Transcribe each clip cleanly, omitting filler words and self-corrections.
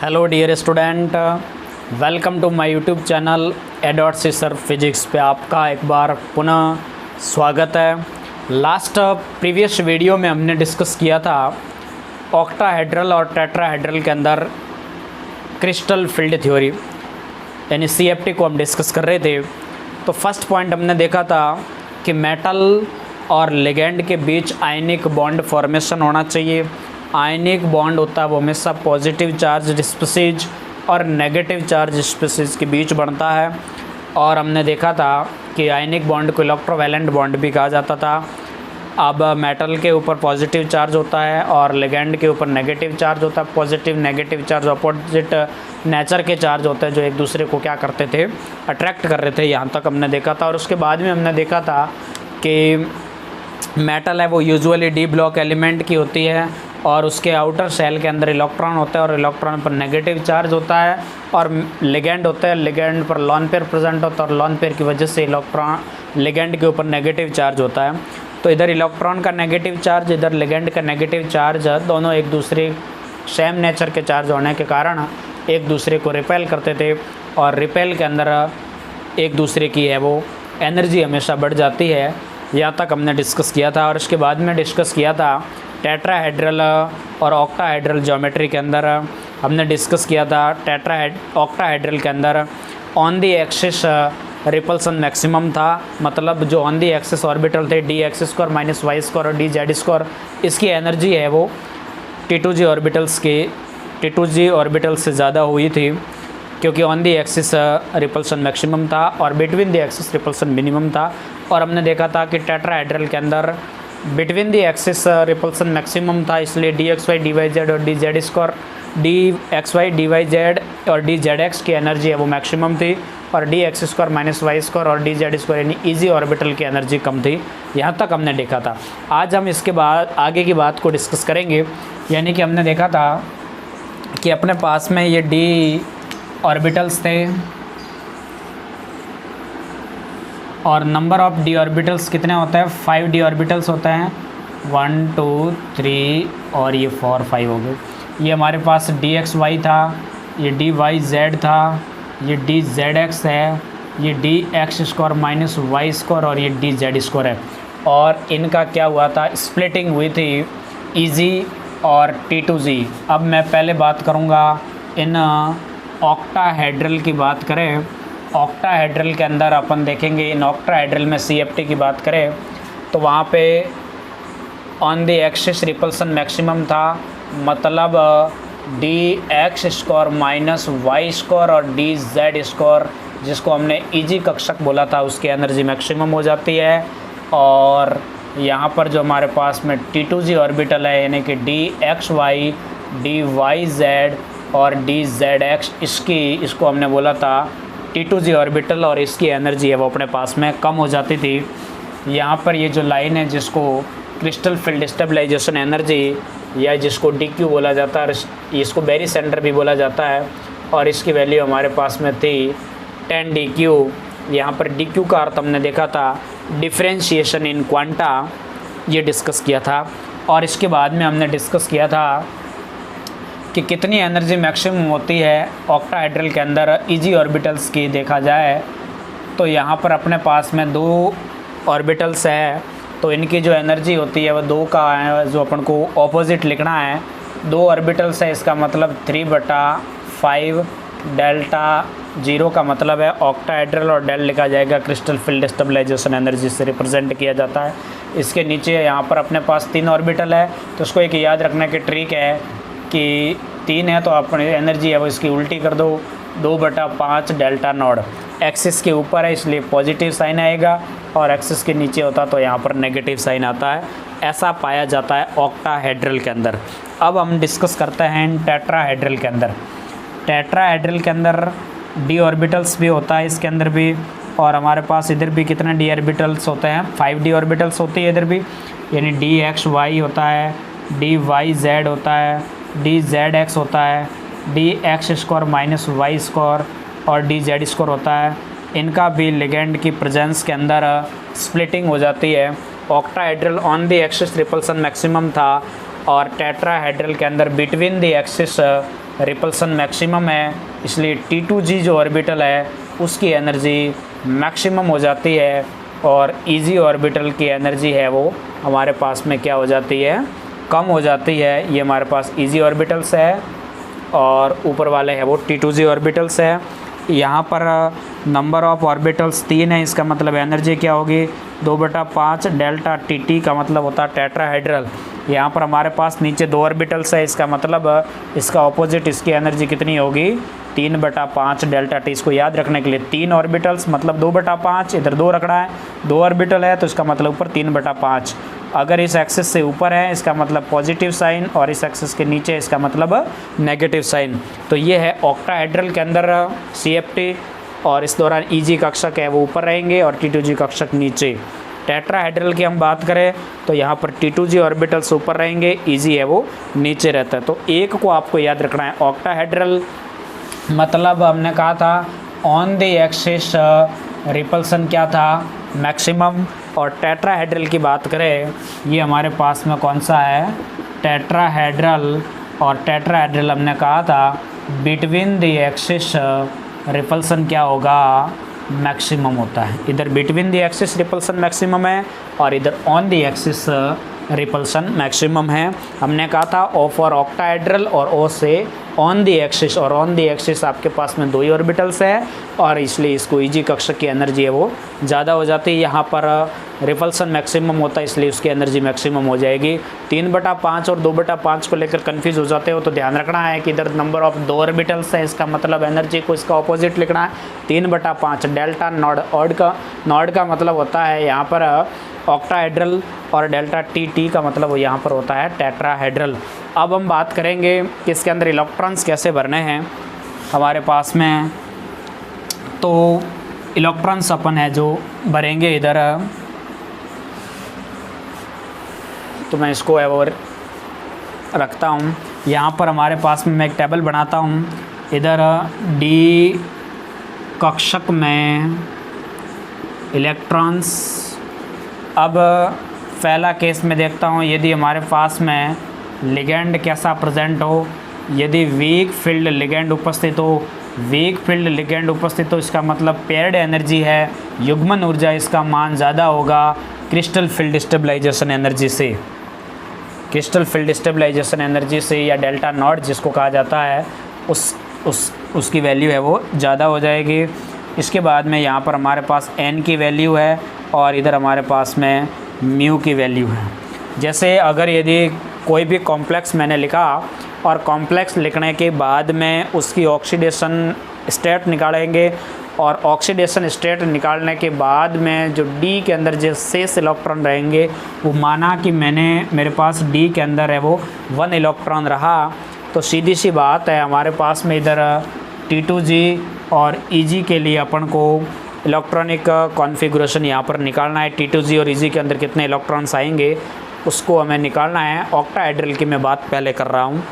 Hello dear student, welcome to my YouTube channel एडॉट sir physics पे आपका एक बार पुनः स्वागत है। लास्ट प्रीवियस वीडियो में हमने डिस्कस किया था ऑक्टाहेड्रल और टेट्राहेड्रल के अंदर क्रिस्टल फील्ड थ्योरी यानी CFT को हम डिस्कस कर रहे थे। तो फर्स्ट पॉइंट हमने देखा था कि मेटल और लिगेंड के बीच आयनिक बॉन्ड फॉर्मेशन होना चाहिए। आयनिक बॉन्ड होता है वो हमेशा पॉजिटिव चार्ज स्पीसीज और नेगेटिव चार्ज स्पीसीज के बीच बनता है। और हमने देखा था कि आयनिक बॉन्ड को इलेक्ट्रोवैलेंट बॉन्ड भी कहा जाता था। अब मेटल के ऊपर पॉजिटिव चार्ज होता है और लिगेंड के ऊपर नेगेटिव चार्ज होता है। Positive negative charge opposite nature के चार्ज होते हैं जो एक दूसरे को क्या करते थे, अट्रैक्ट कर रहे थे। यहाँ तक हमने देखा था। और उसके बाद में हमने देखा था कि मेटल है वो यूजुअली डी ब्लॉक एलिमेंट की होती है और उसके आउटर सेल के अंदर इलेक्ट्रॉन होता है और इलेक्ट्रॉन पर नेगेटिव चार्ज होता है। और लिगेंड होता है, लिगेंड पर लॉन पेयर प्रेजेंट होता है और लॉन पेयर की वजह से इलेक्ट्रॉन लिगेंड के ऊपर नेगेटिव चार्ज होता है। तो इधर इलेक्ट्रॉन का नेगेटिव चार्ज, इधर लिगेंड का नेगेटिव चार्ज, दोनों एक दूसरे सेम नेचर के चार्ज होने के कारण एक दूसरे को रिपेल करते थे और रिपेल के अंदर एक दूसरे की है वो एनर्जी हमेशा बढ़ जाती है। यहाँ तक हमने डिस्कस किया था। और इसके बाद में डिस्कस किया था टेट्राहेड्रल और ऑक्टाहेड्रल ज्योमेट्री के अंदर हमने डिस्कस किया था। ऑक्टाहेड्रल के अंदर on the axis repulsion maximum था, मतलब जो ऑन दी एक्सिस ऑर्बिटल थे d(x², -y² और dz², इसकी एनर्जी है वो T2g ऑर्बिटल्स से ज़्यादा हुई थी क्योंकि on the axis repulsion maximum था और between the axis repulsion minimum था। और हमने देखा था कि टेट्राहेड्रल के अंदर between the axis repulsion maximum था, इसलिए dxy dyz और dz² dxy dyz और dzx की एनर्जी है वो मैक्सिमम थी और dx² -y² और dz² यानी इजी ऑर्बिटल की एनर्जी कम थी। यहाँ तक हमने देखा था। आज हम इसके बाद आगे की बात को डिस्कस करेंगे। यानी कि हमने देखा था कि अपने पास में ये d ऑर्बिटल्स थे और नंबर ऑफ d ऑर्बिटल्स कितने होते हैं, 5 d ऑर्बिटल्स होते हैं, 1 2 3 और ये 4 5 हो गए। ये हमारे पास dxy था, ये dyz था, ये dzx है, ये dx² -y² और ये dz² है। और इनका क्या हुआ था, स्प्लिटिंग हुई थी ईजी और T2g। अब मैं पहले बात करूँगा इन ऑक्टाहेड्रल की बात करें। ऑक्टाहेड्रल के अंदर अपन देखेंगे, इन ऑक्टाहेड्रल में CFT की बात करें तो वहाँ पे on the axis repulsion maximum था, मतलब dx² -y² और dz² जिसको हमने इजी कक्षक बोला था उसकी एनर्जी मैक्सिमम हो जाती है। और यहाँ पर जो हमारे पास में T2g ऑर्बिटल है यानी कि dxy dyz और dzx, इसको हमने बोला था T2g ऑर्बिटल और इसकी एनर्जी है वो अपने पास में कम हो जाती थी। यहाँ पर ये जो लाइन है जिसको क्रिस्टल फील्ड स्टेबलाइजेशन एनर्जी या जिसको DQ बोला जाता है, इसको बेरी सेंटर भी बोला जाता है और इसकी वैल्यू हमारे पास में थी 10 DQ। यहाँ पर DQ का अर्थ हमने देखा था डिफरेंशिएशन इन क्वांटा, ये डिस्कस किया था। और इसके बाद में हमने डिस्कस किया था कि कितनी एनर्जी मैक्सिमम होती है ऑक्टाहेड्रल के अंदर इजी ऑर्बिटल्स की देखा जाए तो यहाँ पर अपने पास में 2 ऑर्बिटल्स है तो इनकी जो एनर्जी होती है वो 2 का है, जो अपन को ऑपोजिट लिखना है। 2 ऑर्बिटल्स है, इसका मतलब 3/5 डेल्टा 0 का मतलब है ऑक्टाहेड्रल और डेल लिखा जाएगा क्रिस्टल फील्ड स्टेबलाइजेशन एनर्जी से रिप्रेजेंट किया जाता है। इसके नीचे यहाँ पर अपने पास 3 ऑर्बिटल है तो उसको एक याद रखने की ट्रिक है कि 3 है तो अपनी एनर्जी है वो इसकी उल्टी कर दो, 2/5 डेल्टा नॉट। एक्सिस के ऊपर है इसलिए पॉजिटिव साइन आएगा और एक्सिस के नीचे होता तो यहाँ पर नेगेटिव साइन आता है। ऐसा पाया जाता है ऑक्टाहेड्रल के अंदर। अब हम डिस्कस करते हैं टेट्राहेड्रल के अंदर। टेट्राहेड्रल के अंदर d ऑर्बिटल्स भी होता है इसके अंदर भी, और हमारे पास इधर भी कितने d ऑर्बिटल्स होते हैं, 5 d ऑर्बिटल्स होती है इधर भी, यानी dxy होता है, dyz होता है, dzx होता है, dx² -y² और dz² होता है। इनका भी लिगेंड की प्रेजेंस के अंदर स्प्लिटिंग हो जाती है। Octahedral on the axis repulsion maximum था और टेट्राहेड्रल के अंदर between the axis repulsion maximum है, इसलिए T2G जो ऑर्बिटल है उसकी एनर्जी मैक्सिमम हो जाती है और ईजी ऑर्बिटल की एनर्जी है वो हमारे पास में क्या हो जाती है, कम हो जाती है। ये हमारे पास ईजी ऑर्बिटल्स है और ऊपर वाले है वो T2G ऑर्बिटल्स है। यहाँ पर नंबर ऑफ ऑर्बिटल्स 3 है, इसका मतलब एनर्जी क्या होगी 2/5 डेल्टा टी का मतलब होता है टेट्राहेड्रल। यहाँ पर हमारे पास नीचे 2 ऑर्बिटल्स है, इसका मतलब इसका ऑपोजिट इसकी एनर्जी कितनी होगी 3/5 डेल्टा टी। इसको याद रखने के लिए 3 ऑर्बिटल्स मतलब 2/5, इधर 2 रखना है, 2 ऑर्बिटल है तो इसका मतलब ऊपर 3/5। अगर इस एक्सिस से ऊपर है इसका मतलब पॉजिटिव साइन और इस एक्सिस के नीचे इसका मतलब नेगेटिव साइन। तो ये है ऑक्टाहेड्रल के अंदर CFT और इस दौरान EG कक्षक है वो ऊपर रहेंगे और T2G कक्षक नीचे। टेट्राहेड्रल की हम बात करें तो यहाँ पर T2G ऑर्बिटल्स ऊपर रहेंगे, EG है वो नीचे रहता है। तो एक को आपको याद रखना है, ऑक्टाहेड्रल मतलब हमने कहा था ऑन द एक्सिस रिपल्सन क्या था मैक्सिमम, और टेट्राहेड्रल की बात करें ये हमारे पास में कौन सा है टेट्राहेड्रल, और टेट्राहेड्रल हमने कहा था बिटवीन द एक्सिस रिपल्सन क्या होगा मैक्सिमम होता है। इधर between the axis repulsion maximum है और इधर on the axis repulsion maximum है। हमने कहा था O फॉर ऑक्टाहेड्रल और O से ऑन द एक्सिस, और ऑन द एक्सिस आपके पास में 2 ही ऑर्बिटल्स है और इसलिए इसको EG कक्षक की एनर्जी है वो ज़्यादा हो जाती है। यहाँ पर रिपल्सन मैक्सिमम होता है इसलिए उसकी एनर्जी मैक्सिमम हो जाएगी। 3/5 और 2/5 को लेकर कंफ्यूज हो जाते हो तो ध्यान रखना है कि इधर नंबर ऑफ 2 ऑर्बिटल्स है, इसका मतलब एनर्जी को इसका ऑपोजिट लिखना है 3/5 डेल्टा नॉड का मतलब होता है यहाँ पर ऑक्टाहेड्रल और डेल्टा टी का मतलब वो यहाँ पर होता है टेट्राहेड्रल। अब हम बात करेंगे कि इसके अंदर इलेक्ट्रॉन्स कैसे भरने हैं हमारे पास में। तो इलेक्ट्रॉन्स अपन है जो भरेंगे इधर, तो मैं इसको है वो रखता हूँ यहाँ पर हमारे पास में। मैं एक टेबल बनाता हूँ इधर D कक्षक में इलेक्ट्रॉन्स। अब पहला केस में देखता हूँ यदि हमारे पास में लिगेंड कैसा प्रेजेंट हो, यदि वीक फील्ड लिगेंड उपस्थित हो, वीक फील्ड लिगेंड उपस्थित हो इसका मतलब पेयर्ड एनर्जी है, युग्मन ऊर्जा इसका मान ज़्यादा होगा क्रिस्टल फील्ड स्टेबलाइजेशन एनर्जी से, क्रिस्टल फील्ड स्टेबलाइजेशन एनर्जी से या डेल्टा नॉट जिसको कहा जाता है उसकी वैल्यू है वो ज़्यादा हो जाएगी। इसके बाद में यहाँ पर हमारे पास n की वैल्यू है और इधर हमारे पास में म्यू की वैल्यू है। जैसे अगर यदि कोई भी कॉम्प्लेक्स मैंने लिखा और कॉम्प्लेक्स लिखने के बाद में उसकी ऑक्सीडेशन स्टेट निकालेंगे और ऑक्सीडेशन स्टेट निकालने के बाद में जो D के अंदर जो शेष इलेक्ट्रॉन रहेंगे वो माना कि मेरे पास D के अंदर है वो 1 इलेक्ट्रॉन रहा, तो सीधी सी बात है हमारे पास में इधर T2G और EG के लिए अपन को इलेक्ट्रॉनिक कॉन्फ़िगरेशन यहाँ पर निकालना है। T2G और EG के अंदर कितने इलेक्ट्रॉन्स आएंगे उसको हमें निकालना है। ऑक्टाहेड्रल की मैं बात पहले कर रहा हूँ,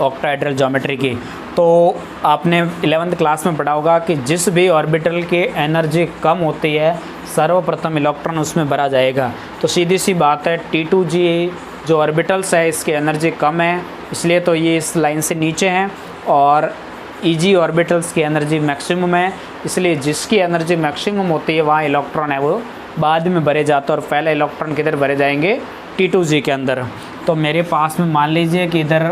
ऑक्टाहेड्रल ज्योमेट्री की। तो आपने 11th क्लास में पढ़ा होगा कि जिस भी ऑर्बिटल की एनर्जी कम होती है सर्वप्रथम इलेक्ट्रॉन उसमें भरा जाएगा। तो सीधी सी बात है T2G जो ऑर्बिटल्स है इसकी एनर्जी कम है इसलिए तो ये इस लाइन से नीचे हैं, और EG ऑर्बिटल्स की एनर्जी मैक्सिमम है इसलिए जिसकी एनर्जी मैक्सिमम होती है वहाँ इलेक्ट्रॉन है वो बाद में भरे जाता है और पहले इलेक्ट्रॉन किधर भरे जाएंगे T2G के अंदर। तो मेरे पास में मान लीजिए कि इधर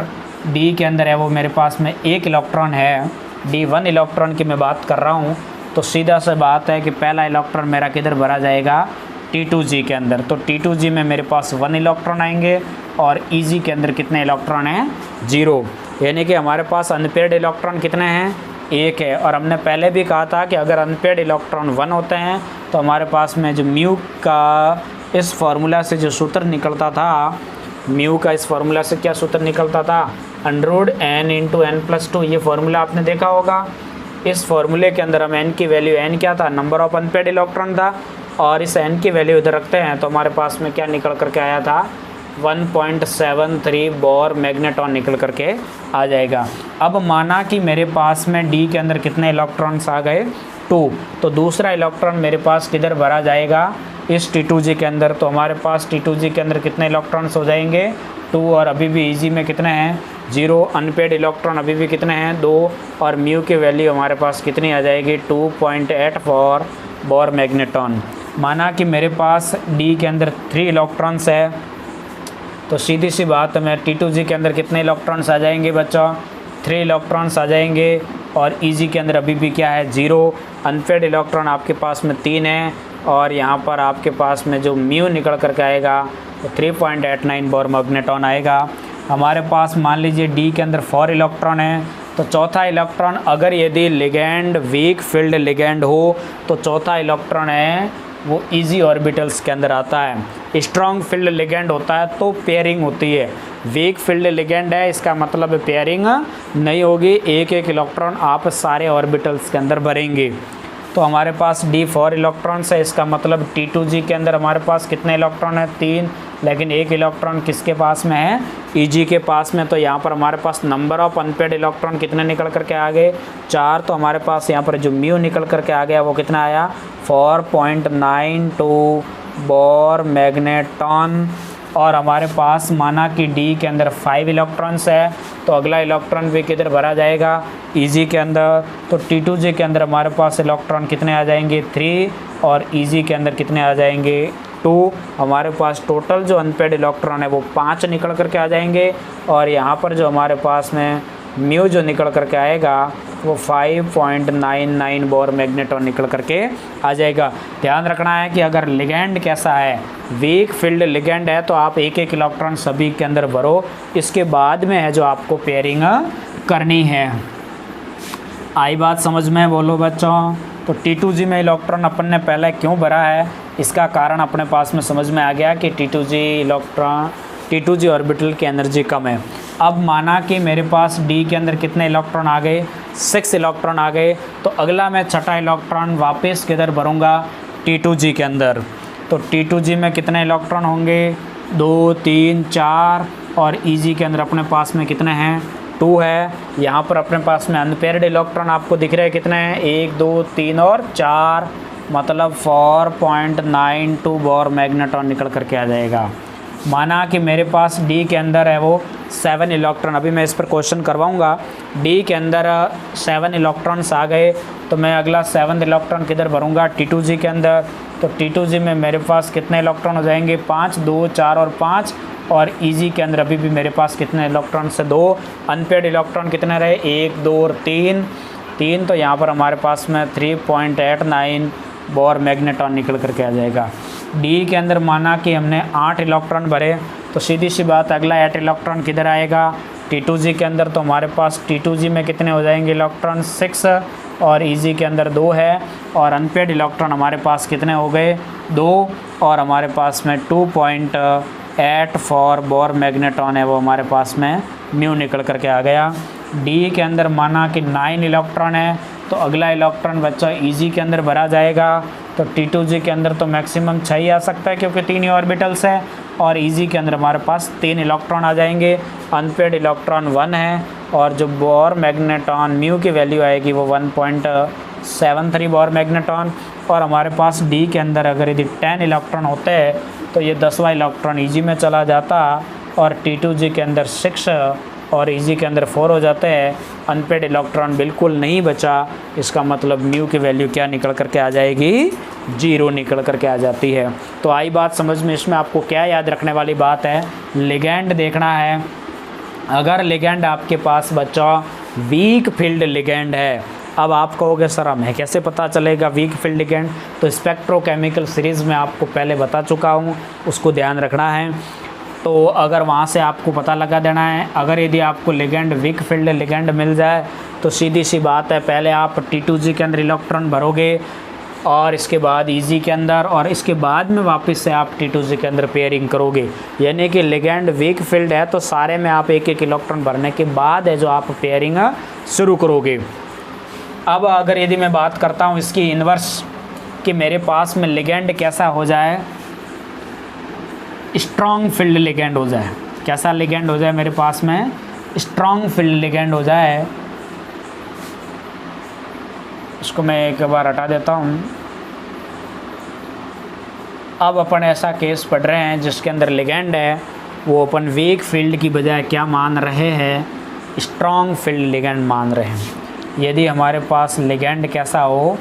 D के अंदर है वो मेरे पास में 1 इलेक्ट्रॉन है, D1 इलेक्ट्रॉन की मैं बात कर रहा हूँ। तो सीधा सा बात है कि पहला इलेक्ट्रॉन मेरा किधर भरा जाएगा T2G के अंदर। तो T2G में मेरे पास 1 इलेक्ट्रॉन आएंगे और EG के अंदर कितने इलेक्ट्रॉन हैं 0, यानी कि हमारे पास अनपेयर्ड इलेक्ट्रॉन कितने हैं 1 है। और हमने पहले भी कहा था कि अगर अनपेयर्ड इलेक्ट्रॉन 1 होते हैं तो हमारे पास में जो म्यू का इस फार्मूला से जो सूत्र निकलता था, म्यू का इस फार्मूला से क्या सूत्र निकलता था √n × n+2, ये फार्मूला आपने देखा होगा। इस फार्मूले के अंदर हम n की वैल्यू, n क्या था नंबर ऑफ अनपेयर्ड इलेक्ट्रॉन था, और इस n की वैल्यू इधर रखते हैं तो हमारे पास में क्या निकल करके आया था 1.73 बोर मैग्नेट्रॉन निकल करके आ जाएगा। अब माना कि मेरे पास में D के अंदर कितने इलेक्ट्रॉन्स आ गए 2, तो दूसरा इलेक्ट्रॉन मेरे पास किधर भरा जाएगा इस T2G के अंदर। तो हमारे पास T2G के अंदर कितने इलेक्ट्रॉन्स हो जाएंगे 2, और अभी भी EG में कितने हैं 0। अनपेड इलेक्ट्रॉन अभी भी कितने हैं 2, और म्यू की वैल्यू हमारे पास कितनी आ जाएगी 2.8 फॉर बोर मैग्नेटॉन। माना कि मेरे पास डी के अंदर 3 इलेक्ट्रॉन्स है, तो सीधी सी बात है मैं T2G के अंदर कितने इलेक्ट्रॉन्स आ जाएंगे बच्चों 3 इलेक्ट्रॉन्स आ जाएंगे, और EG के अंदर अभी भी क्या है 0। अनपेड इलेक्ट्रॉन आपके पास में 3 है, और यहाँ पर आपके पास में जो म्यू निकल करके आएगा तो 3.89 बोर मैग्नेटॉन आएगा। हमारे पास मान लीजिए डी के अंदर 4 इलेक्ट्रॉन है, तो चौथा इलेक्ट्रॉन अगर यदि लिगैंड वीक फील्ड लिगैंड हो तो चौथा इलेक्ट्रॉन है वो इजी ऑर्बिटल्स के अंदर आता है। स्ट्रॉन्ग फील्ड लिगैंड होता है तो पेयरिंग होती है, वीक फील्ड लिगैंड है इसका मतलब पेयरिंग नहीं होगी, एक एक इलेक्ट्रॉन आप सारे ऑर्बिटल्स के अंदर भरेंगे। तो हमारे पास D4 इलेक्ट्रॉन्स है, इसका मतलब T2G के अंदर हमारे पास कितने इलेक्ट्रॉन है 3, लेकिन एक इलेक्ट्रॉन किसके पास में है EG के पास में। तो यहाँ पर हमारे पास नंबर ऑफ अनपेड इलेक्ट्रॉन कितने निकल करके आ गए 4। तो हमारे पास यहाँ पर जो म्यू निकल करके आ गया वो कितना आया 4.92 बोर मैग्नेटॉन। और हमारे पास माना कि डी के अंदर 5 इलेक्ट्रॉन्स है, तो अगला इलेक्ट्रॉन भी किधर भरा जाएगा EG के अंदर। तो T2G के अंदर हमारे पास इलेक्ट्रॉन कितने आ जाएंगे 3, और EG के अंदर कितने आ जाएंगे 2। हमारे पास टोटल जो अनपेड इलेक्ट्रॉन है वो 5 निकल करके आ जाएंगे, और यहाँ पर जो हमारे पास में म्यू जो निकल करके आएगा वो 5.99 बोर मैग्नेटॉन निकल करके आ जाएगा। ध्यान रखना है कि अगर लिगैंड कैसा है वीक फील्ड लिगैंड है तो आप एक एक इलेक्ट्रॉन सभी के अंदर भरो, इसके बाद में है जो आपको पेयरिंग करनी है। आई बात समझ में बोलो बच्चों। तो T2G में इलेक्ट्रॉन अपन ने पहले क्यों भरा है इसका कारण अपने पास में समझ में आ गया कि T2G ऑर्बिटल की एनर्जी कम है। अब माना कि मेरे पास डी के अंदर कितने इलेक्ट्रॉन आ गए 6 इलेक्ट्रॉन आ गए, तो अगला मैं छठा इलेक्ट्रॉन वापस किधर भरूँगा T2G के अंदर। तो T2G में कितने इलेक्ट्रॉन होंगे 2 3 4, और EG के अंदर अपने पास में कितने हैं 2 है। यहाँ पर अपने पास में अनपेयर्ड इलेक्ट्रॉन आपको दिख रहे हैं कितने हैं 1 2 3 और 4, मतलब 4.92 बोर मैग्नेटॉन निकल करके आ जाएगा। माना कि मेरे पास डी के अंदर है वो 7 इलेक्ट्रॉन, अभी मैं इस पर क्वेश्चन करवाऊंगा। डी के अंदर 7 इलेक्ट्रॉन्स आ गए, तो मैं अगला 7th इलेक्ट्रॉन किधर भरूंगा T2G के अंदर। तो T2G में मेरे पास कितने इलेक्ट्रॉन हो जाएंगे 5 2 4 और 5, और EG के अंदर अभी भी मेरे पास कितने इलेक्ट्रॉन से 2। अनपेड इलेक्ट्रॉन कितने रहे 1 2 और 3, तो यहाँ पर हमारे पास में 3.89 बोर मैग्नेटॉन निकल करके आ जाएगा। डी के अंदर माना कि हमने 8 इलेक्ट्रॉन भरे, तो सीधी सी बात अगला 8 इलेक्ट्रॉन किधर आएगा T2G के अंदर। तो हमारे पास T2G में कितने हो जाएंगे इलेक्ट्रॉन 6, और EG के अंदर 2 है, और अनपेड इलेक्ट्रॉन हमारे पास कितने हो गए 2, और हमारे पास में 2.84 बोर मैग्नेटॉन है वो हमारे पास में म्यू निकल करके आ गया। डी के अंदर माना कि 9 इलेक्ट्रॉन है, तो अगला इलेक्ट्रॉन बच्चा EG के अंदर भरा जाएगा। तो T2G के अंदर तो मैक्सिमम 6 ही आ सकता है क्योंकि 3 ही ऑर्बिटल्स है, और EG के अंदर हमारे पास 3 इलेक्ट्रॉन आ जाएंगे। अनपेड इलेक्ट्रॉन 1 है, और जो बोर मैग्नेटॉन म्यू की वैल्यू आएगी वो 1.73 बोर मैग्नेटॉन। और हमारे पास डी के अंदर अगर यदि 10 इलेक्ट्रॉन होते हैं तो ये 10वां इलेक्ट्रॉन EG में चला जाता, और T2G के अंदर 6 और EG के अंदर 4 हो जाते हैं। अनपेड इलेक्ट्रॉन बिल्कुल नहीं बचा, इसका मतलब म्यू की वैल्यू क्या निकल करके आ जाएगी 0 निकल करके आ जाती है। तो आई बात समझ में। इसमें आपको क्या याद रखने वाली बात है लिगैंड देखना है। अगर लिगैंड आपके पास बच्चा वीक फील्ड लिगैंड है, अब आप कहोगे सर हमें कैसे पता चलेगा वीक फील्ड लिगैंड, तो स्पेक्ट्रोकेमिकल सीरीज़ में आपको पहले बता चुका हूँ, उसको ध्यान रखना है। तो अगर वहाँ से आपको पता लगा देना है। अगर यदि आपको लिगैंड वीक फील्ड लिगैंड मिल जाए तो सीधी सी बात है पहले आप T2G के अंदर इलेक्ट्रॉन भरोगे, और इसके बाद EG के अंदर, और इसके बाद में वापस से आप T2G के अंदर पेयरिंग करोगे। यानी कि लिगैंड वीक फील्ड है तो सारे में आप एक एक इलेक्ट्रॉन भरने के बाद है जो आप पेयरिंग शुरू करोगे। अब अगर यदि मैं बात करता हूँ इसकी इन्वर्स कि मेरे पास में लिगैंड कैसा हो जाए स्ट्रॉन्ग फील्ड लिगैंड हो जाए, कैसा लिगैंड हो जाए मेरे पास में स्ट्रॉन्ग फील्ड लिगैंड हो जाए। इसको मैं एक बार हटा देता हूँ। अब अपन ऐसा केस पढ़ रहे हैं जिसके अंदर लिगैंड है वो अपन वीक फील्ड की बजाय क्या मान रहे हैं स्ट्रॉन्ग फील्ड लिगेंड मान रहे हैं। यदि हमारे पास लिगेंड कैसा हो,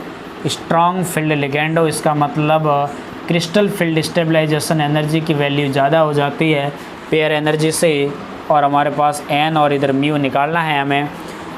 स्ट्रॉन्ग फील्ड लिगेंड हो, इसका मतलब क्रिस्टल फील्ड स्टेबलाइजेशन एनर्जी की वैल्यू ज़्यादा हो जाती है पेयर एनर्जी से, और हमारे पास एन और इधर म्यू निकालना है हमें।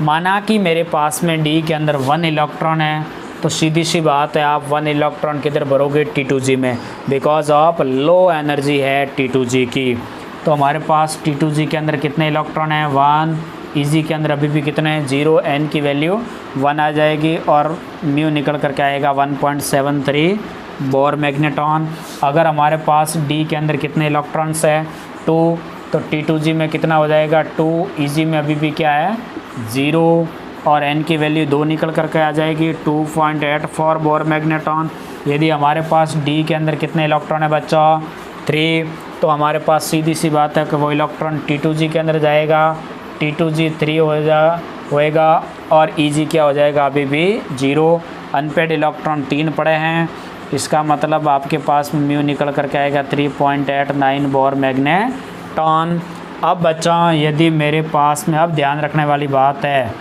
माना कि मेरे पास में डी के अंदर 1 इलेक्ट्रॉन है, तो सीधी सी बात है आप 1 इलेक्ट्रॉन किधर भरोगे, T2G में, बिकॉज ऑफ लो एनर्जी है T2G की। तो हमारे पास T2G के अंदर कितने इलेक्ट्रॉन हैं, 1, EG के अंदर अभी भी कितने हैं, 0, N की वैल्यू 1 आ जाएगी और म्यू निकल करके आएगा 1.73 बोर मैग्नेटॉन। अगर हमारे पास D के अंदर कितने इलेक्ट्रॉन्स है, 2, तो T2G में कितना हो जाएगा 2, EG में अभी भी क्या है 0 और N की वैल्यू 2 निकल करके आ जाएगी 2.84 बोर मैग्नेटॉन। यदि हमारे पास D के अंदर कितने इलेक्ट्रॉन है बच्चा, 3, तो हमारे पास सीधी सी बात है कि वो इलेक्ट्रॉन T2G के अंदर जाएगा, T2G 3 होएगा और EG क्या हो जाएगा अभी भी 0। अनपेड इलेक्ट्रॉन 3 पड़े हैं, इसका मतलब आपके पास में म्यू निकल करके आएगा 3.89 बोर मैग्नेटॉन। अब बच्चा यदि मेरे पास में, अब ध्यान रखने वाली बात है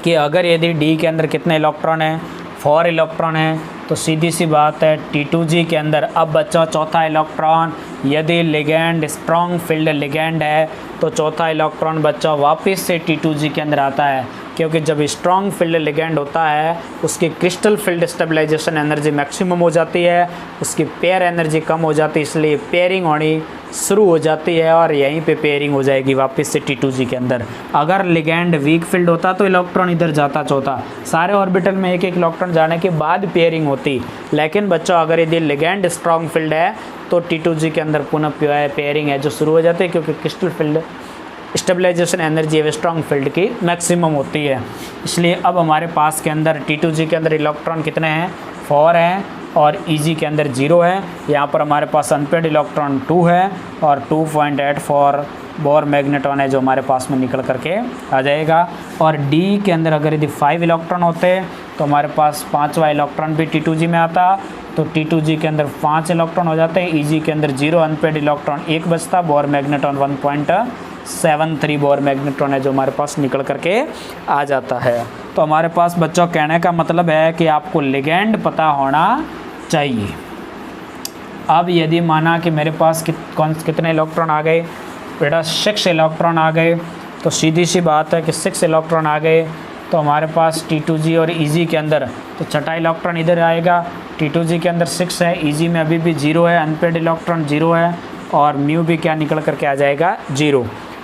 कि अगर यदि डी के अंदर कितने इलेक्ट्रॉन है, 4 इलेक्ट्रॉन है, तो सीधी सी बात है T2G के अंदर अब बच्चा चौथा इलेक्ट्रॉन, यदि लिगेंड स्ट्रॉन्ग फील्ड लिगेंड है तो चौथा इलेक्ट्रॉन बच्चा वापस से T2G के अंदर आता है, क्योंकि जब स्ट्रॉन्ग फील्ड लिगेंड होता है उसकी crystal field stabilization energy maximum हो जाती है, उसकी पेयर एनर्जी कम हो जाती है, इसलिए पेयरिंग होनी शुरू हो जाती है और यहीं पे पेयरिंग हो जाएगी वापस से T2G के अंदर। अगर लिगेंड वीक फील्ड होता तो इलेक्ट्रॉन इधर जाता चौथा, सारे ऑर्बिटल में एक एक इलेक्ट्रॉन जाने के बाद पेयरिंग होती। लेकिन बच्चों अगर यदि लिगेंड स्ट्रॉन्ग फील्ड है तो T2G के अंदर पुनः पेयरिंग है जो शुरू हो जाती है, क्योंकि क्रिस्टल फील्ड स्टेबलाइजेशन एनर्जी है स्ट्रॉन्ग फील्ड की मैक्सिमम होती है। इसलिए अब हमारे पास के अंदर T2G के अंदर इलेक्ट्रॉन कितने हैं, 4 हैं और EG के अंदर 0 है। यहाँ पर हमारे पास अनपेड इलेक्ट्रॉन 2 है और 2.84 बोर मैग्नेटॉन है जो हमारे पास में निकल करके आ जाएगा। और D के अंदर अगर यदि 5 इलेक्ट्रॉन होते तो हमारे पास 5वां इलेक्ट्रॉन भी T2G में आता, तो T2G के अंदर 5 इलेक्ट्रॉन हो जाते हैं, EG के अंदर 0, अनपेड इलेक्ट्रॉन 1 बचता, बोर मैग्नेटॉन 1.73 बोर मैग्नेटॉन है जो हमारे पास निकल करके आ जाता है। तो हमारे पास बच्चों कहने का मतलब है कि आपको लिगेंड पता होना चाहिए। अब यदि माना कि मेरे पास कितने इलेक्ट्रॉन आ गए बेटा, 6 इलेक्ट्रॉन आ गए, तो सीधी सी बात है कि 6 इलेक्ट्रॉन आ गए तो हमारे पास T2G और EG के अंदर तो छठा इलेक्ट्रॉन इधर आएगा। T2G के अंदर 6 है, EG में अभी भी 0 है, अनपेड इलेक्ट्रॉन 0 है और म्यू भी क्या निकल करके आ जाएगा 0।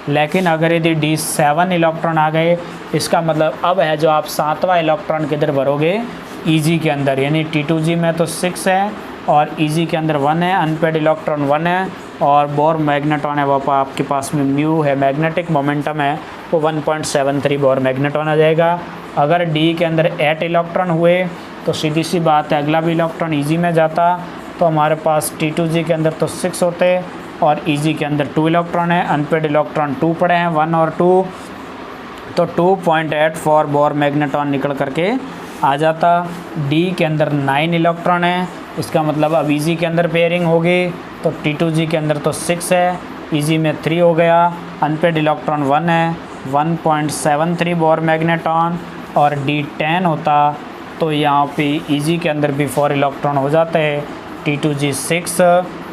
लेकिन अगर यदि D7 इलेक्ट्रॉन आ गए, इसका मतलब अब है जो आप 7वां इलेक्ट्रॉन किधर भरोगे, EG के अंदर, यानी T2G में तो 6 है और EG के अंदर 1 है, अनपेड इलेक्ट्रॉन 1 है और बोर मैग्नेटॉन है वो आपके पास में म्यू है, मैग्नेटिक मोमेंटम है वो 1.73 बोर मैग्नेटॉन आ जाएगा। अगर D के अंदर 8 इलेक्ट्रॉन हुए तो सीधी सी बात है अगला भी इलेक्ट्रॉन EG में जाता, तो हमारे पास T2G के अंदर तो 6 होते और EG के अंदर 2 इलेक्ट्रॉन है, अनपेड इलेक्ट्रॉन 2 पड़े हैं, 1 और 2, तो 2.84 बोर मैग्नेटॉन निकल करके आ जाता। D के अंदर 9 इलेक्ट्रॉन है, इसका मतलब अब EG के अंदर पेयरिंग होगी, तो T2G के अंदर तो 6 है, EG में 3 हो गया, अनपेड इलेक्ट्रॉन 1 है, 1.73 बोर मैग्नेटॉन और D10 होता तो यहाँ पे EG के अंदर भी 4 इलेक्ट्रॉन हो जाते हैं, T2G 6,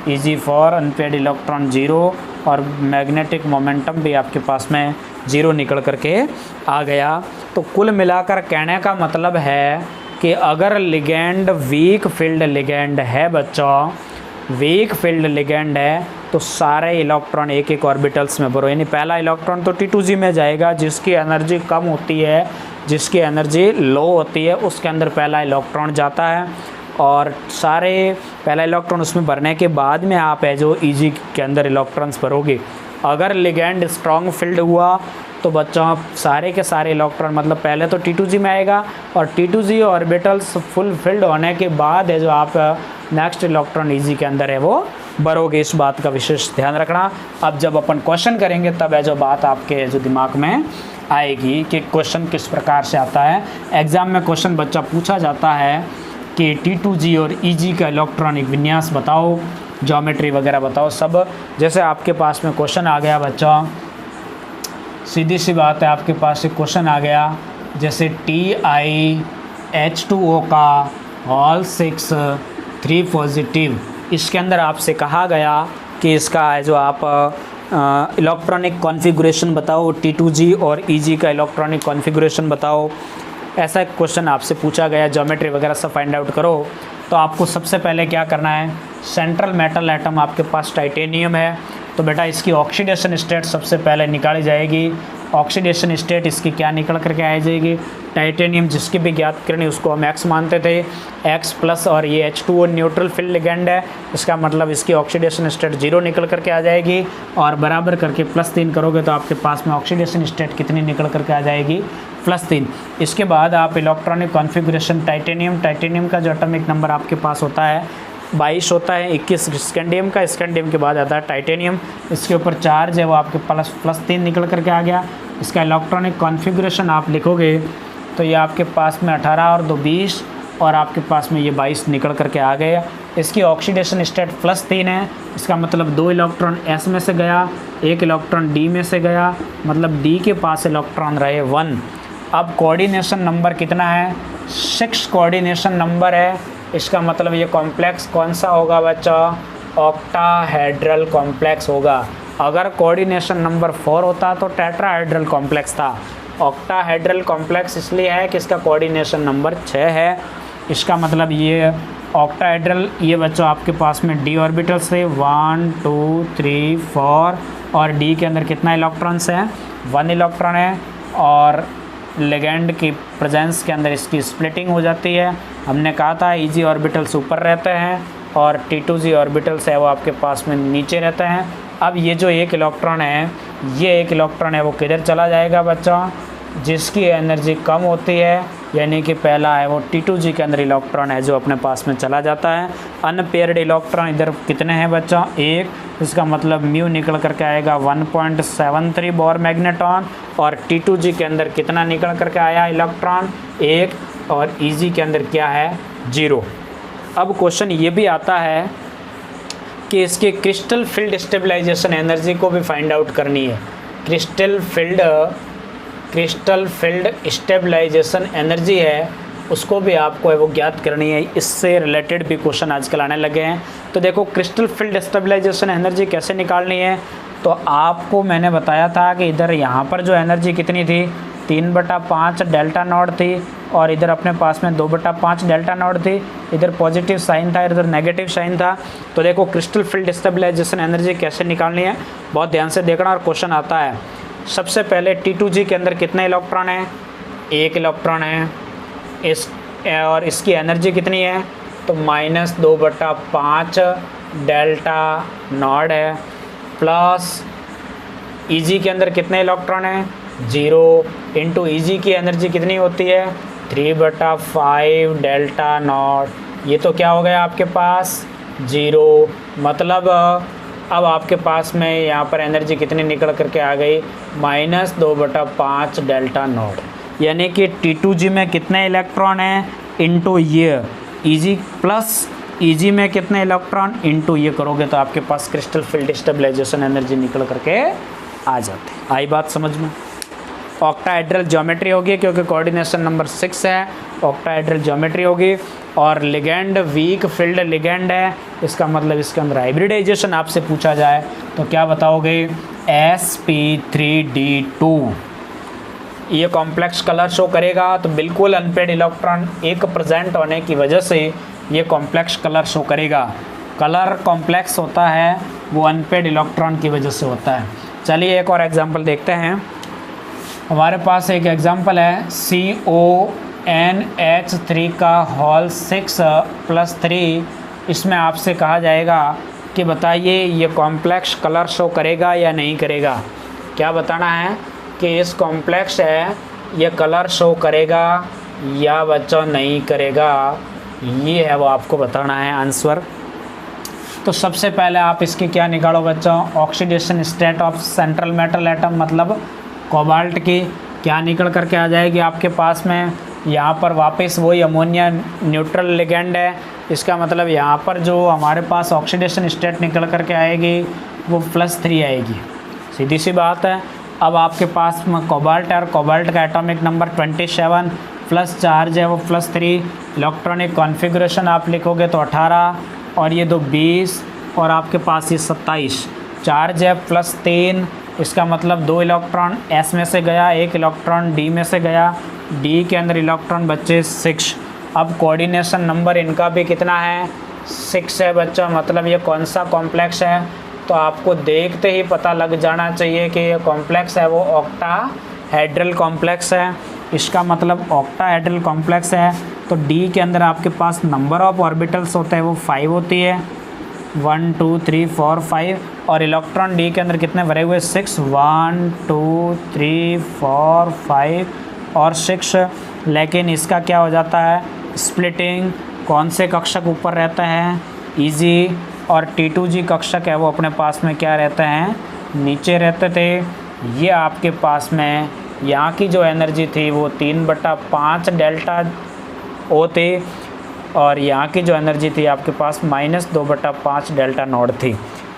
EG 4, अनपेड इलेक्ट्रॉन 0 और मैग्नेटिक मोमेंटम भी आपके पास में 0 निकल करके आ गया। तो कुल मिलाकर कहने का मतलब है कि अगर लिगेंड वीक फील्ड लिगेंड है बच्चों, वीक फील्ड लिगेंड है तो सारे इलेक्ट्रॉन एक एक ऑर्बिटल्स में भरो, यानी पहला इलेक्ट्रॉन तो T2G में जाएगा, जिसकी एनर्जी कम होती है, जिसकी एनर्जी लो होती है उसके अंदर पहला इलेक्ट्रॉन जाता है और सारे पहला इलेक्ट्रॉन उसमें भरने के बाद में आप है जो EG के अंदर इलेक्ट्रॉन्स भरोगे। अगर लिगेंड स्ट्रॉन्ग फील्ड हुआ तो बच्चों सारे के सारे इलेक्ट्रॉन मतलब पहले तो T2G में आएगा और T2G ऑर्बिटल्स फुल फिल्ड होने के बाद है जो आप नेक्स्ट इलेक्ट्रॉन EG के अंदर है वो भरोगे। इस बात का विशेष ध्यान रखना। अब जब अपन क्वेश्चन करेंगे तब है जो बात आपके जो दिमाग में आएगी कि क्वेश्चन किस प्रकार से आता है। एग्ज़ाम में क्वेश्चन बच्चा पूछा जाता है कि T2G और EG का इलेक्ट्रॉनिक विन्यास बताओ, ज्योमेट्री वगैरह बताओ सब। जैसे आपके पास में क्वेश्चन आ गया बच्चा सीधी सी बात है, आपके पास एक क्वेश्चन आ गया जैसे TiH2O का होल 6 3 पॉजिटिव, इसके अंदर आपसे कहा गया कि इसका है जो आप इलेक्ट्रॉनिक कॉन्फ़िगरेशन बताओ, T2G और EG का इलेक्ट्रॉनिक कॉन्फ़िगरेशन बताओ। ऐसा एक क्वेश्चन आपसे पूछा गया, ज्योमेट्री वगैरह सब फाइंड आउट करो। तो आपको सबसे पहले क्या करना है, सेंट्रल मेटल एटम आपके पास टाइटेनियम है, तो बेटा इसकी ऑक्सीडेशन स्टेट सबसे पहले निकाली जाएगी। ऑक्सीडेशन स्टेट इसकी क्या निकल करके आ जाएगी, टाइटेनियम जिसकी भी ज्ञात करनी उसको हम X मानते थे, X प्लस, और ये H2O न्यूट्रल फील्ड लिगेंड है, इसका मतलब इसकी ऑक्सीडेशन स्टेट 0 निकल करके आ जाएगी, और बराबर करके +3 करोगे तो आपके पास में ऑक्सीडेशन स्टेट कितनी निकल करके आ जाएगी, +3। इसके बाद आप इलेक्ट्रॉनिक कॉन्फ़िगरेशन टाइटेनियम का जो एटॉमिक नंबर आपके पास होता है 22 होता है, 21 स्कैंडियम का, स्कैंडियम के बाद आता है टाइटेनियम, इसके ऊपर चार्ज है वो आपके +3 निकल करके आ गया। इसका इलेक्ट्रॉनिक कॉन्फ़िगरेशन आप लिखोगे तो ये आपके पास में 18 और 2 20, और आपके पास में ये 22 निकल करके आ गया। इसकी ऑक्सीडेशन स्टेट +3 है, इसका मतलब 2 इलेक्ट्रॉन S में से गया, 1 इलेक्ट्रॉन D में से गया, मतलब D के पास इलेक्ट्रॉन रहे 1। अब कोऑर्डिनेशन नंबर कितना है, 6 कोऑर्डिनेशन नंबर है, इसका मतलब ये कॉम्प्लेक्स कौन सा होगा बच्चा, ऑक्टाहेड्रल कॉम्प्लेक्स होगा। अगर कोऑर्डिनेशन नंबर 4 होता तो टेट्राहेड्रल कॉम्प्लेक्स था। ऑक्टाहेड्रल कॉम्प्लेक्स इसलिए है कि इसका कोऑर्डिनेशन नंबर 6 है, इसका मतलब ये ऑक्टाहेड्रल, ये बच्चों आपके पास में d ऑर्बिटल्स थे 1 2 3 4, और d के अंदर कितना इलेक्ट्रॉन्स है, 1 इलेक्ट्रॉन है, और लिगेंड की प्रेजेंस के अंदर इसकी स्प्लिटिंग हो जाती है। हमने कहा था EG ऑर्बिटल्स ऊपर रहते हैं और T2G ऑर्बिटल्स है वो आपके पास में नीचे रहते हैं। अब ये जो 1 इलेक्ट्रॉन है, ये 1 इलेक्ट्रॉन है वो किधर चला जाएगा बच्चों, जिसकी एनर्जी कम होती है, यानी कि पहला है वो T2G के अंदर इलेक्ट्रॉन है जो अपने पास में चला जाता है। अनपेयर्ड इलेक्ट्रॉन इधर कितने हैं बच्चों, 1, इसका मतलब म्यू निकल करके आएगा 1.73 बोर मैग्नेटॉन, और T2G के अंदर कितना निकल करके आया इलेक्ट्रॉन, 1, और EG के अंदर क्या है, 0। अब क्वेश्चन ये भी आता है कि इसके क्रिस्टल फील्ड स्टेबलाइजेशन एनर्जी को भी फाइंड आउट करनी है। क्रिस्टल फील्ड स्टेबलाइजेशन एनर्जी है, उसको भी आपको है वो ज्ञात करनी है। इससे रिलेटेड भी क्वेश्चन आजकल आने लगे हैं। तो देखो क्रिस्टल फील्ड स्टेबलाइजेशन एनर्जी कैसे निकालनी है, तो आपको मैंने बताया था कि इधर यहाँ पर जो एनर्जी कितनी थी, 3/5 डेल्टा नॉट थी, और इधर अपने पास में 2/5 डेल्टा नॉट थी। इधर पॉजिटिव साइन था, इधर नेगेटिव साइन था। तो देखो क्रिस्टल फील्ड स्टेबलाइजेशन एनर्जी कैसे निकालनी है, बहुत ध्यान से देखना। और क्वेश्चन आता है, सबसे पहले T2G के अंदर कितने इलेक्ट्रॉन है, 1 इलेक्ट्रॉन है, और इसकी एनर्जी कितनी है, तो -2/5 डेल्टा नॉट है, प्लस EG के अंदर कितने इलेक्ट्रॉन है, 0, इंटू EG की एनर्जी कितनी होती है, 3/5 डेल्टा नॉट। ये तो क्या हो गया आपके पास, 0, मतलब अब आपके पास में यहाँ पर एनर्जी कितनी निकल करके आ गई, -2/5 डेल्टा नॉट। यानी कि T2G में कितने इलेक्ट्रॉन हैं इंटू ये EG, प्लस EG में कितने इलेक्ट्रॉन इंटू ये करोगे तो आपके पास क्रिस्टल फील्ड स्टेबलाइजेशन एनर्जी निकल करके आ जाती है। आई बात समझ में। ऑक्टाहेड्रल ज्योमेट्री होगी क्योंकि कोऑर्डिनेशन नंबर 6 है, ऑक्टाहेड्रल ज्योमेट्री होगी। और लिगेंड वीक फील्ड लिगेंड है, इसका मतलब इसके अंदर हाइब्रिडाइजेशन आपसे पूछा जाए तो क्या बताओगे, sp3d2। ये कॉम्प्लेक्स कलर शो करेगा, तो बिल्कुल अनपेड इलेक्ट्रॉन एक प्रेजेंट होने की वजह से ये कॉम्प्लेक्स कलर शो करेगा। कलर कॉम्प्लेक्स होता है वो अनपेड इलेक्ट्रॉन की वजह से होता है। चलिए एक और एग्जांपल देखते हैं। हमारे पास एक एग्जांपल है CONH3 का होल 6 + 3। इसमें आपसे कहा जाएगा कि बताइए ये कॉम्प्लेक्स कलर शो करेगा या नहीं करेगा। क्या बताना है कि इस कॉम्प्लेक्स है ये कलर शो करेगा या बच्चों नहीं करेगा, ये है वो आपको बताना है आंसर। तो सबसे पहले आप इसकी क्या निकालो बच्चों, oxidation state of central metal atom, मतलब कोबाल्ट की क्या निकल करके आ जाएगी आपके पास में। यहाँ पर वापस वही अमोनिया न्यूट्रल लिगेंड है, इसका मतलब यहाँ पर जो हमारे पास ऑक्सीडेशन स्टेट निकल करके आएगी वो +3 आएगी, सीधी सी बात है। अब आपके पास में कोबाल्ट है और कोबाल्ट का एटॉमिक नंबर 27 प्लस चार्ज है वो +3, इलेक्ट्रॉनिक कॉन्फ़िगरेशन आप लिखोगे तो 18 और ये 20 और आपके पास ये 27, चार्ज है +3, इसका मतलब 2 इलेक्ट्रॉन S में से गया, 1 इलेक्ट्रॉन D में से गया, D के अंदर इलेक्ट्रॉन बच्चे 6। अब कोऑर्डिनेशन नंबर इनका भी कितना है, 6 है बच्चों। मतलब ये कौन सा कॉम्प्लेक्स है, तो आपको देखते ही पता लग जाना चाहिए कि ये कॉम्प्लेक्स है वो ऑक्टाहेड्रल कॉम्प्लेक्स है। इसका मतलब ऑक्टाहेड्रल कॉम्प्लेक्स है तो D के अंदर आपके पास नंबर ऑफ ऑर्बिटल्स होते हैं वो 5 होती है, 1 2 3 4 5, और इलेक्ट्रॉन D के अंदर कितने भरे हुए 6, 1 2 3 4 5 और 6। लेकिन इसका क्या हो जाता है, स्प्लिटिंग, कौन से कक्षक ऊपर रहते हैं, ईजी, और T2G कक्षक है वो अपने पास में क्या रहते हैं, नीचे रहते थे। ये आपके पास में यहाँ की जो एनर्जी थी वो 3/5 डेल्टा ओ थी और यहाँ की जो एनर्जी थी आपके पास -2/5 डेल्टा नॉट थी।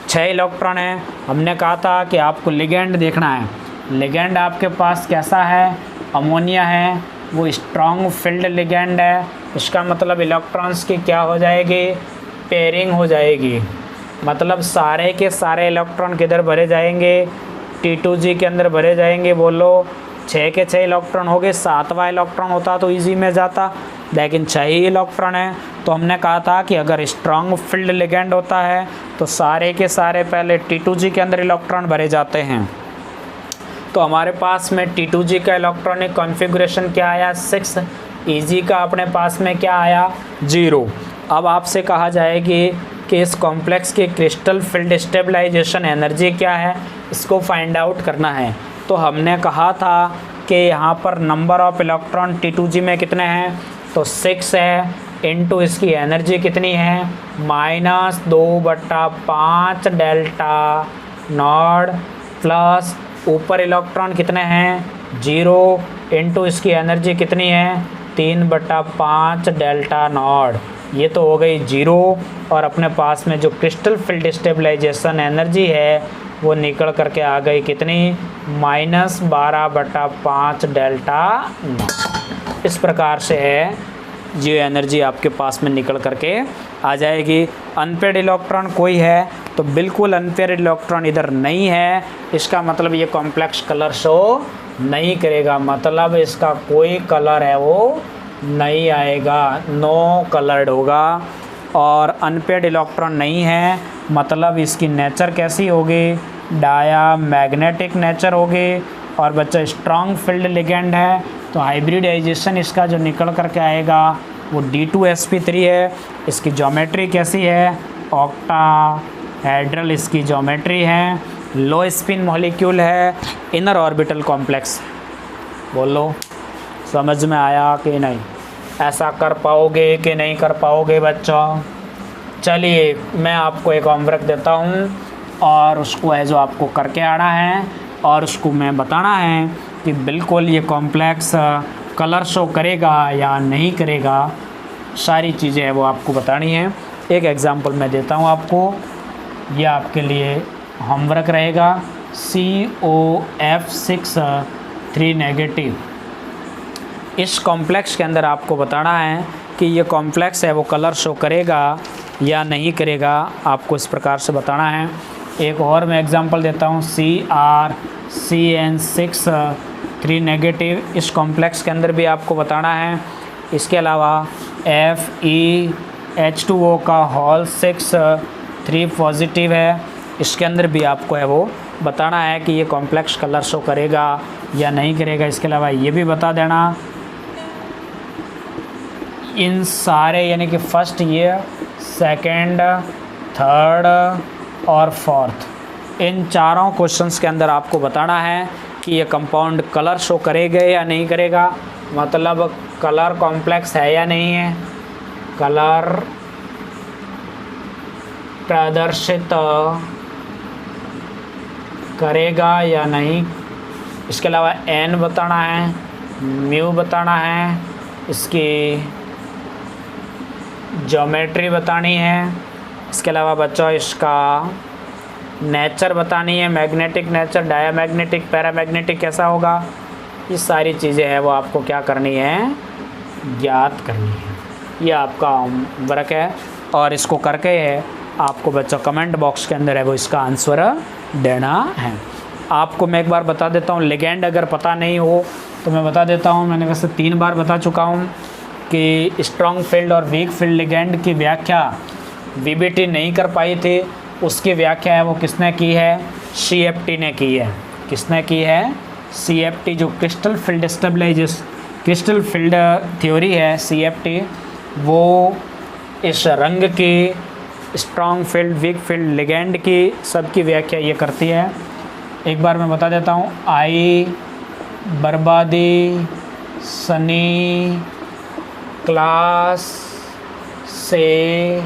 6 इलेक्ट्रॉन है। हमने कहा था कि आपको लिगेंड देखना है। लिगेंड आपके पास कैसा है, अमोनिया है, वो स्ट्रॉन्ग फील्ड लिगेंड है। इसका मतलब इलेक्ट्रॉन्स की क्या हो जाएगी, पेयरिंग हो जाएगी। मतलब सारे के सारे इलेक्ट्रॉन किधर भरे जाएंगे, T2G के अंदर भरे जाएंगे। बोलो 6 के 6 इलेक्ट्रॉन हो गए, 7वां इलेक्ट्रॉन होता तो इजी में जाता, लेकिन 6 ही इलेक्ट्रॉन है। तो हमने कहा था कि अगर स्ट्रॉन्ग फील्ड लिगेंड होता है तो सारे के सारे पहले T2G के अंदर इलेक्ट्रॉन भरे जाते हैं। तो हमारे पास में T2G का इलेक्ट्रॉनिक कॉन्फ़िगरेशन क्या आया, 6, Eg का अपने पास में क्या आया, 0। अब आपसे कहा जाएगी कि इस कॉम्प्लेक्स की क्रिस्टल फील्ड स्टेबलाइजेशन एनर्जी क्या है, इसको फाइंड आउट करना है। तो हमने कहा था कि यहाँ पर नंबर ऑफ इलेक्ट्रॉन T2G में कितने हैं, तो 6 है, इनटू इसकी एनर्जी कितनी है, -2/5 डेल्टा नॉट, प्लस ऊपर इलेक्ट्रॉन कितने हैं, 0, इनटू इसकी एनर्जी कितनी है, 3/5 डेल्टा नॉट। ये तो हो गई 0 और अपने पास में जो क्रिस्टल फील्ड स्टेबलाइजेशन एनर्जी है वो निकल करके आ गई कितनी, -12/5 डेल्टा नॉट। इस प्रकार से है ये एनर्जी आपके पास में निकल करके आ जाएगी। अनपेड इलेक्ट्रॉन कोई है तो बिल्कुल अनपेड इलेक्ट्रॉन इधर नहीं है, इसका मतलब ये कॉम्प्लेक्स कलर शो नहीं करेगा, मतलब इसका कोई कलर है वो नहीं आएगा, नो कलर्ड होगा। और अनपेड इलेक्ट्रॉन नहीं है मतलब इसकी नेचर कैसी होगी, डाया मैग्नेटिक नेचर होगी। और बच्चा स्ट्रॉन्ग फील्ड लिगेंड है तो हाइब्रिडाइजेशन इसका जो निकल करके आएगा वो D2sp3 है। इसकी ज्योमेट्री कैसी है, ऑक्टाहेड्रल इसकी ज्योमेट्री है, लो स्पिन मॉलिक्यूल है, इनर ऑर्बिटल कॉम्प्लेक्स। बोलो समझ में आया कि नहीं, ऐसा कर पाओगे कि नहीं कर पाओगे बच्चों। चलिए मैं आपको एक होमवर्क देता हूँ और उसको है जो आपको करके आना है और उसको मैं बताना है कि बिल्कुल ये कॉम्प्लेक्स कलर शो करेगा या नहीं करेगा, सारी चीज़ें हैं वो आपको बतानी है। एक एग्जांपल मैं देता हूँ आपको, यह आपके लिए होमवर्क रहेगा। COF6 3 नेगेटिव, इस कॉम्प्लेक्स के अंदर आपको बताना है कि ये कॉम्प्लेक्स है वो कलर शो करेगा या नहीं करेगा, आपको इस प्रकार से बताना है। एक और मैं एग्जांपल देता हूँ, CrCN6 3 नेगेटिव, इस कॉम्प्लेक्स के अंदर भी आपको बताना है। इसके अलावा FeH2O का होल 6 3 पॉजिटिव है, इसके अंदर भी आपको है वो बताना है कि ये कॉम्प्लेक्स कलर शो करेगा या नहीं करेगा। इसके अलावा ये भी बता देना इन सारे यानी कि फर्स्ट ईयर, सेकेंड, थर्ड और फोर्थ, इन चारों क्वेश्चंस के अंदर आपको बताना है कि ये कंपाउंड कलर शो करेगा या नहीं करेगा, मतलब कलर कॉम्प्लेक्स है या नहीं है, कलर प्रदर्शित करेगा या नहीं। इसके अलावा n बताना है, म्यू बताना है, इसकी ज्योमेट्री बतानी है। इसके अलावा बच्चों इसका नेचर बतानी है, मैग्नेटिक नेचर, डायामैग्नेटिक, पैरामैग्नेटिक कैसा होगा, ये सारी चीज़ें हैं वो आपको क्या करनी है, ज्ञात करनी है। ये आपका वर्क है और इसको करके आपको बच्चों कमेंट बॉक्स के अंदर है वो इसका आंसर देना है। आपको मैं एक बार बता देता हूँ, लिगेंड अगर पता नहीं हो तो मैं बता देता हूँ, मैंने वैसे 3 बार बता चुका हूँ कि स्ट्रॉन्ग फील्ड और वीक फील्ड लिगेंड की व्याख्या वीबीटी नहीं कर पाई थी, उसकी व्याख्या है वो किसने की है, सीएफटी ने की है। किसने की है, सीएफटी, जो crystal field stabilization crystal field theory है सीएफटी, वो इस रंग की strong field, weak field, ligand की सबकी व्याख्या ये करती है। एक बार मैं बता देता हूँ, आई, बर्बादी, सनी, क्लास से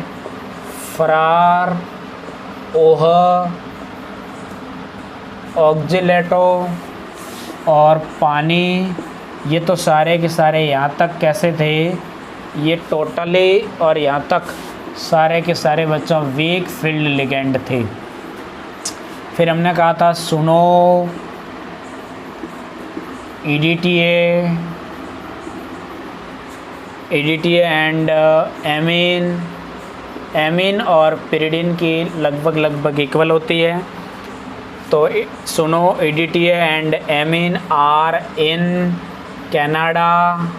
फरार, ओह, ऑक्जिलेटो और पानी, ये तो सारे के सारे यहाँ तक कैसे थे, ये टोटली और यहाँ तक सारे के सारे बच्चों वीक फील्ड लिगेंड थे। फिर हमने कहा था सुनो, ईडीटीए एंड एमीन और पिरिडिन की लगभग इक्वल होती है। तो सुनो, EDTA and amine are in Canada,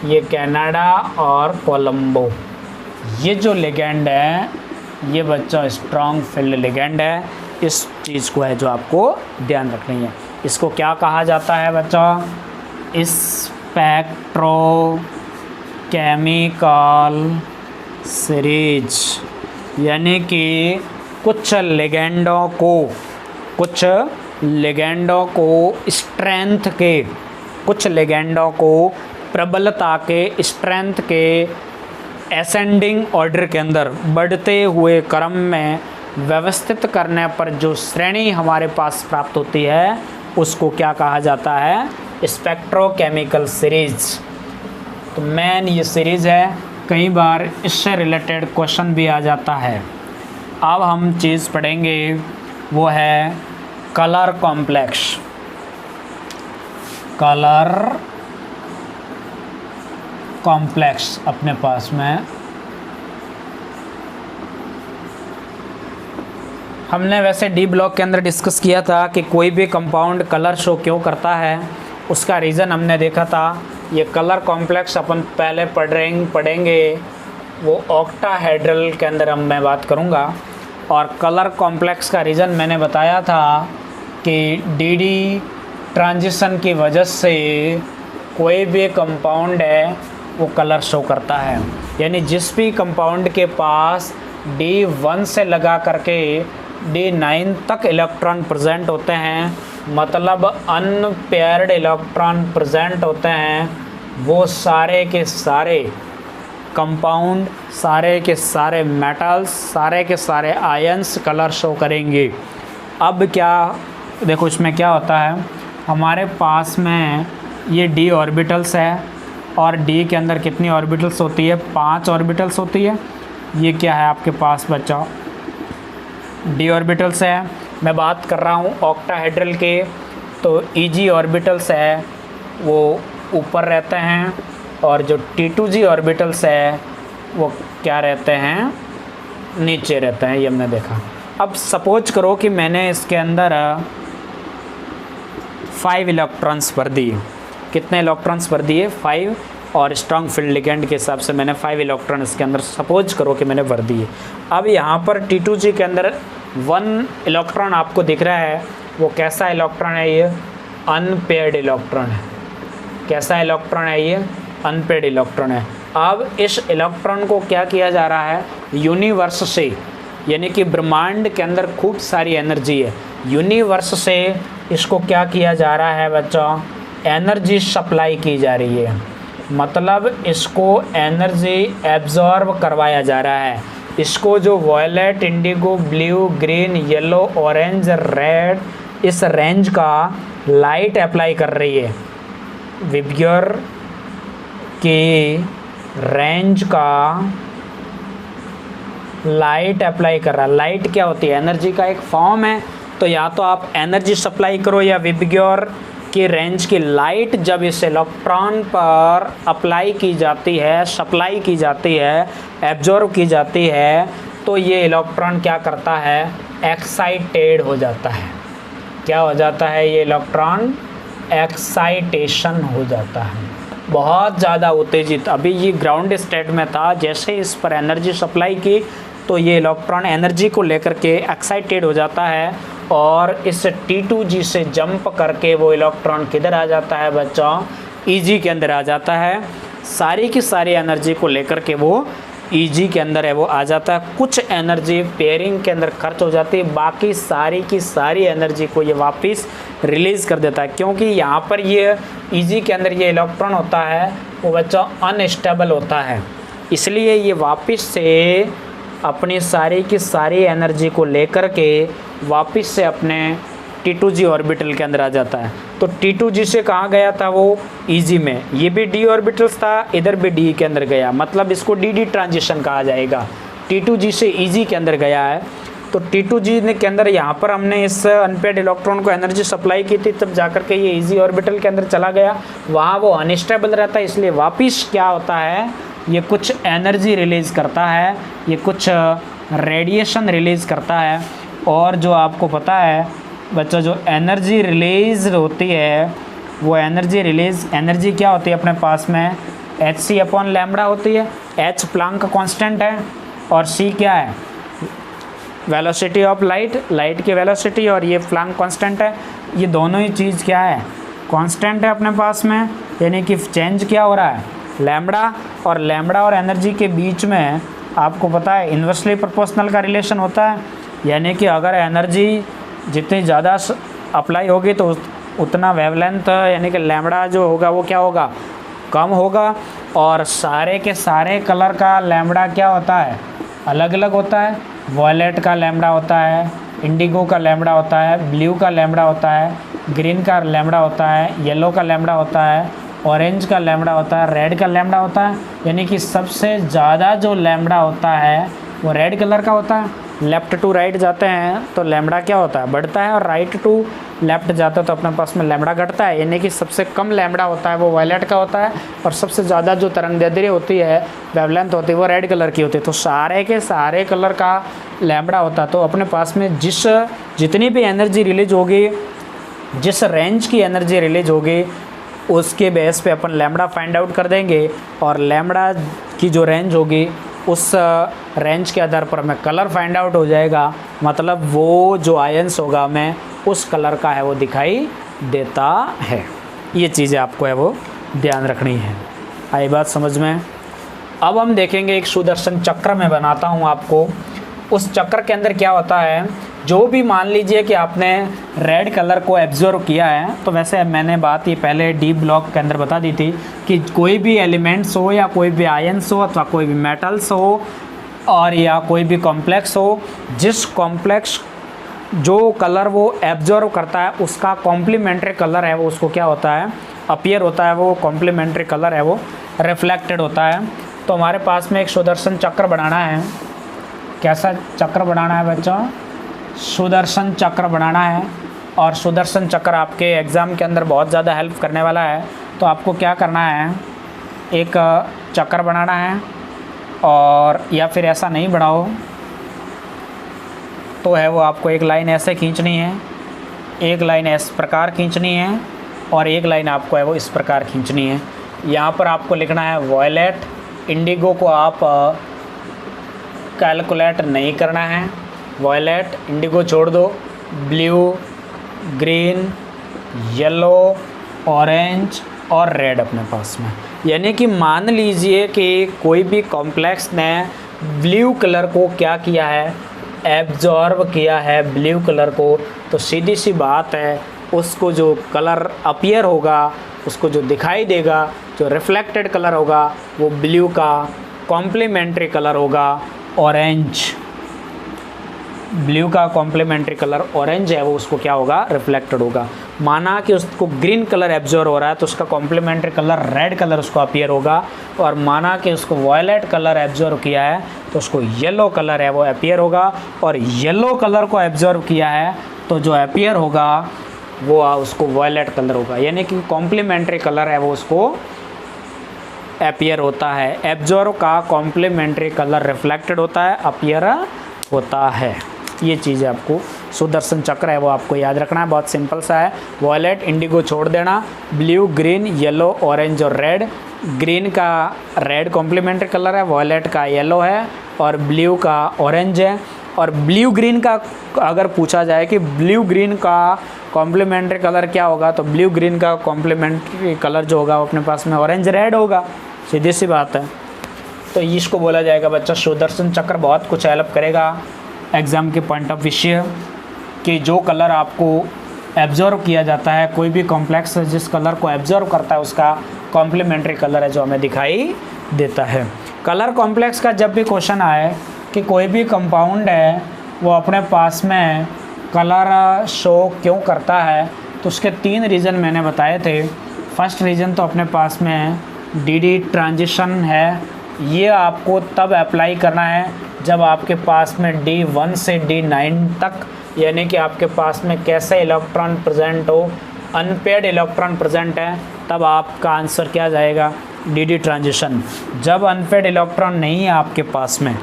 ये कनाडा और कोलंबो। ये जो लिगेंड है ये बच्चों स्ट्रॉन्ग फील्ड लिगेंड है। इस चीज़ को है जो आपको ध्यान रखनी है। इसको क्या कहा जाता है बच्चों, स्पेक्ट्रोकेमिकल सीरीज, यानी कि कुछ लिगेंडों को स्ट्रेंथ के, कुछ लिगेंडों को प्रबलता के, स्ट्रेंथ के एसेंडिंग ऑर्डर के अंदर बढ़ते हुए क्रम में व्यवस्थित करने पर जो श्रेणी हमारे पास प्राप्त होती है उसको क्या कहा जाता है, स्पेक्ट्रोकेमिकल सीरीज। तो मेन ये सीरीज़ है, कई बार इससे रिलेटेड क्वेश्चन भी आ जाता है। अब हम चीज़ पढ़ेंगे वो है कलर कॉम्प्लेक्स। कलर कॉम्प्लेक्स अपने पास में हमने वैसे डी ब्लॉक के अंदर डिस्कस किया था कि कोई भी कंपाउंड कलर शो क्यों करता है, उसका रीज़न हमने देखा था। ये कलर कॉम्प्लेक्स अपन पहले पढ़ेंगे वो ऑक्टाहेड्रल के अंदर मैं बात करूँगा। और कलर कॉम्प्लेक्स का रीज़न मैंने बताया था कि डी ट्रांजिशन की वजह से कोई भी कंपाउंड है वो कलर शो करता है। यानी जिस भी कंपाउंड के पास D1 से लगा करके D9 तक इलेक्ट्रॉन प्रेजेंट होते हैं, मतलब अनपेयर्ड इलेक्ट्रॉन प्रेजेंट होते हैं, वो सारे के सारे कंपाउंड, सारे के सारे मेटल्स, सारे के सारे आयंस कलर शो करेंगे। अब क्या देखो इसमें क्या होता है, हमारे पास में ये D ऑर्बिटल्स है और D के अंदर कितनी ऑर्बिटल्स होती है, 5 ऑर्बिटल्स होती है। ये क्या है आपके पास बच्चों, D ऑर्बिटल्स है। मैं बात कर रहा हूँ ऑक्टाहेड्रल के, तो EG ऑर्बिटल्स है वो ऊपर रहते हैं और जो T2G ऑर्बिटल्स है वो क्या रहते हैं, नीचे रहते हैं। ये हमने देखा। अब सपोज करो कि मैंने इसके अंदर 5 इलेक्ट्रॉन्स भर दिए। कितने इलेक्ट्रॉन्स भर दिए, 5, और स्ट्रॉन्ग फील्ड लिगेंड के हिसाब से मैंने 5 इलेक्ट्रॉन इसके अंदर सपोज करो कि मैंने भर दिए। अब यहाँ पर T2G के अंदर 1 इलेक्ट्रॉन आपको दिख रहा है, वो कैसा इलेक्ट्रॉन है, ये अनपेयर्ड इलेक्ट्रॉन है। कैसा इलेक्ट्रॉन है, ये अनपेयर्ड इलेक्ट्रॉन है। अब इस इलेक्ट्रॉन को क्या किया जा रहा है, यूनिवर्स से, यानी कि ब्रह्मांड के अंदर खूब सारी एनर्जी है, यूनिवर्स से इसको क्या किया जा रहा है बच्चों, एनर्जी सप्लाई की जा रही है। मतलब इसको एनर्जी एब्जॉर्ब करवाया जा रहा है। इसको जो violet, indigo, blue, green, yellow, orange, red, इस रेंज का लाइट अप्लाई कर रही है। विब्ग्योर की रेंज का लाइट अप्लाई कर रहा है। लाइट क्या होती है? एनर्जी का एक फॉर्म है। तो या तो आप एनर्जी सप्लाई करो या विबग्योर की रेंज की लाइट जब इस इलेक्ट्रॉन पर अप्लाई की जाती है, सप्लाई की जाती है, एब्जॉर्व की जाती है, तो ये इलेक्ट्रॉन क्या करता है? एक्साइटेड हो जाता है। क्या हो जाता है? ये इलेक्ट्रॉन एक्साइटेशन हो जाता है, बहुत ज़्यादा उत्तेजित। अभी ये ग्राउंड स्टेट में था, जैसे इस पर एनर्जी सप्लाई की तो ये इलेक्ट्रॉन एनर्जी को लेकर के एक्साइटेड हो जाता है और इस T2G से जंप करके वो इलेक्ट्रॉन किधर आ जाता है बच्चों? Eg के अंदर आ जाता है। सारी की सारी एनर्जी को लेकर के वो Eg के अंदर है वो आ जाता है। कुछ एनर्जी पेयरिंग के अंदर खर्च हो जाती है, बाकी सारी की सारी एनर्जी को ये वापस रिलीज़ कर देता है, क्योंकि यहाँ पर ये Eg के अंदर ये इलेक्ट्रॉन होता है वो बच्चों अनस्टेबल होता है, इसलिए ये वापस से अपनी सारी की सारी एनर्जी को लेकर के वापस से अपने T2G ऑर्बिटल के अंदर आ जाता है। तो T2G से कहाँ गया था वो? Eg में। ये भी D ऑर्बिटल्स था, इधर भी D के अंदर गया, मतलब इसको DD ट्रांजिशन कहा जाएगा। T2G से Eg के अंदर गया है। तो T2G के अंदर यहाँ पर हमने इस अनपेड इलेक्ट्रॉन को एनर्जी सप्लाई की थी, तब जाकर के ये Eg ऑर्बिटल के अंदर चला गया। वहाँ वो अनस्टेबल रहता है, इसलिए वापस क्या होता है? ये कुछ एनर्जी रिलीज़ करता है, ये कुछ रेडिएशन रिलीज़ करता है। और जो आपको पता है बच्चों, जो एनर्जी रिलीज़ होती है वो एनर्जी क्या होती है अपने पास में? hc/λ होती है। h प्लैंक का कांस्टेंट है और c क्या है? वेलोसिटी ऑफ लाइट की वेलोसिटी, और ये प्लैंक कांस्टेंट है। ये दोनों ही चीज़ क्या है? कांस्टेंट है अपने पास में, यानी कि चेंज क्या हो रहा है? लैम्बडा। और लैम्बडा और एनर्जी के बीच में आपको पता है इन्वर्सली प्रोपोर्शनल का रिलेशन होता है, यानी कि अगर एनर्जी जितनी ज़्यादा अप्लाई होगी तो उतना वेवलेंथ यानी कि लैम्बडा जो होगा वो क्या होगा? कम होगा। और सारे के सारे कलर का लैम्बडा क्या होता है? अलग अलग होता है। वॉयलेट का लैम्बडा होता है, इंडिगो का लैम्बडा होता है, ब्लू का लैम्बडा होता है, ग्रीन का लैम्बडा होता है, येलो का लैम्बडा होता है, ऑरेंज का लैम्बडा होता है, रेड का लैम्बडा होता है। यानी कि सबसे ज़्यादा जो लैम्बडा होता है वो रेड कलर का होता है। लेफ़्ट टू राइट जाते हैं तो लैम्बडा क्या होता है? बढ़ता है, और राइट टू लेफ़्ट जाते हैं तो अपने पास में लैम्बडा घटता है। यानी कि सबसे कम लैम्बडा होता है वो वायलेट का होता है, और सबसे ज़्यादा जो तरंगदैर्ध्य होती है, वेवलेंथ होती है, वो रेड कलर की होती है। तो सारे के सारे कलर का लैम्बडा होता है। तो अपने पास में जितनी भी एनर्जी रिलीज होगी, जिस रेंज की एनर्जी रिलीज होगी, उसके बेस पे अपन लैम्बडा फाइंड आउट कर देंगे, और लैम्बडा की जो रेंज होगी उस रेंज के आधार पर हमें कलर फाइंड आउट हो जाएगा। मतलब वो जो आयंस होगा हमें उस कलर का है वो दिखाई देता है। ये चीज़ें आपको है वो ध्यान रखनी है। आई बात समझ में? अब हम देखेंगे एक सुदर्शन चक्र में बनाता हूँ आपको। उस चक्र के अंदर क्या होता है, जो भी मान लीजिए कि आपने रेड कलर को एब्जॉर्व किया है, तो वैसे मैंने बात ये पहले डी ब्लॉक के अंदर बता दी थी कि कोई भी एलिमेंट्स हो या कोई भी आयंस हो अथवा कोई भी मेटल्स हो और या कोई भी कॉम्प्लेक्स हो, जिस कॉम्प्लेक्स जो कलर वो एब्जॉर्व करता है उसका कॉम्प्लीमेंट्री कलर है वो उसको क्या होता है? अपीयर होता है। वो कॉम्प्लीमेंट्री कलर है वो रिफ्लेक्टेड होता है। तो हमारे पास में एक सुदर्शन चक्र बनाना है। कैसा चक्र बनाना है बच्चों? सुदर्शन चक्र बनाना है। और सुदर्शन चक्र आपके एग्ज़ाम के अंदर बहुत ज़्यादा हेल्प करने वाला है। तो आपको क्या करना है, एक चक्र बनाना है, और या फिर ऐसा नहीं बनाओ तो है वो आपको एक लाइन ऐसे खींचनी है, एक लाइन इस प्रकार खींचनी है, और एक लाइन आपको है वो इस प्रकार खींचनी है। यहाँ पर आपको लिखना है वॉयलेट। इंडिगो को आप कैलकुलेट नहीं करना है, वॉयलेट इंडिगो छोड़ दो। ब्लू, ग्रीन, येलो, ऑरेंज और रेड अपने पास में। यानी कि मान लीजिए कि कोई भी कॉम्प्लेक्स ने ब्लू कलर को क्या किया है, एब्जॉर्ब किया है ब्लू कलर को, तो सीधी सी बात है उसको जो कलर अपीयर होगा, उसको जो दिखाई देगा, जो रिफ्लेक्टेड कलर होगा, वो ब्लू का कॉम्प्लीमेंट्री कलर होगा ऑरेंज। ब्लू का कॉम्प्लीमेंट्री कलर ऑरेंज है वो उसको क्या होगा? रिफ्लेक्टेड होगा। माना कि उसको ग्रीन कलर एब्जॉर्ब हो रहा है तो उसका कॉम्प्लीमेंट्री कलर रेड कलर उसको अपीयर होगा, और माना कि उसको वॉयलेट कलर एब्जॉर्ब किया है तो उसको येलो कलर है वो अपीयर होगा, और येलो कलर को एब्जॉर्व किया है तो जो अपीयर होगा वो उसको वायलेट कलर होगा, यानी कि कॉम्प्लीमेंट्री कलर है वो उसको अपीयर होता है। एब्जॉर्व का कॉम्प्लीमेंट्री कलर रिफ्लेक्टेड होता है, अपीयर होता है। ये चीज़ आपको सुदर्शन चक्र है वो आपको याद रखना है, बहुत सिंपल सा है। वॉयलेट इंडिगो छोड़ देना, ब्लू ग्रीन येलो ऑरेंज और रेड। ग्रीन का रेड कॉम्प्लीमेंट्री कलर है, वॉयलेट का येलो है और ब्लू का ऑरेंज है। और ब्लू ग्रीन का अगर पूछा जाए कि ब्लू ग्रीन का कॉम्प्लीमेंट्री कलर क्या होगा, तो ब्लू ग्रीन का कॉम्प्लीमेंट्री कलर जो होगा वो अपने पास में ऑरेंज रेड होगा, सीधी सी बात है। तो इसको बोला जाएगा बच्चा सुदर्शन चक्र। बहुत कुछ हेल्प करेगा एग्ज़ाम के पॉइंट ऑफ व्यू कि जो कलर आपको एब्जॉर्व किया जाता है, कोई भी कॉम्प्लेक्स जिस कलर को एब्जॉर्व करता है उसका कॉम्प्लीमेंट्री कलर है जो हमें दिखाई देता है। कलर कॉम्प्लेक्स का जब भी क्वेश्चन आए कि कोई भी कंपाउंड है वो अपने पास में कलर शो क्यों करता है, तो उसके 3 रीज़न मैंने बताए थे। फर्स्ट रीज़न तो अपने पास में डी ट्रांजिशन है, ये आपको तब अप्लाई करना है जब आपके पास में D1 से D9 तक, यानी कि आपके पास में कैसे इलेक्ट्रॉन प्रेजेंट हो, अनपेयर्ड इलेक्ट्रॉन प्रेजेंट है, तब आपका आंसर क्या जाएगा, डी ट्रांजिशन। जब अनपेयर्ड इलेक्ट्रॉन नहीं है आपके पास में,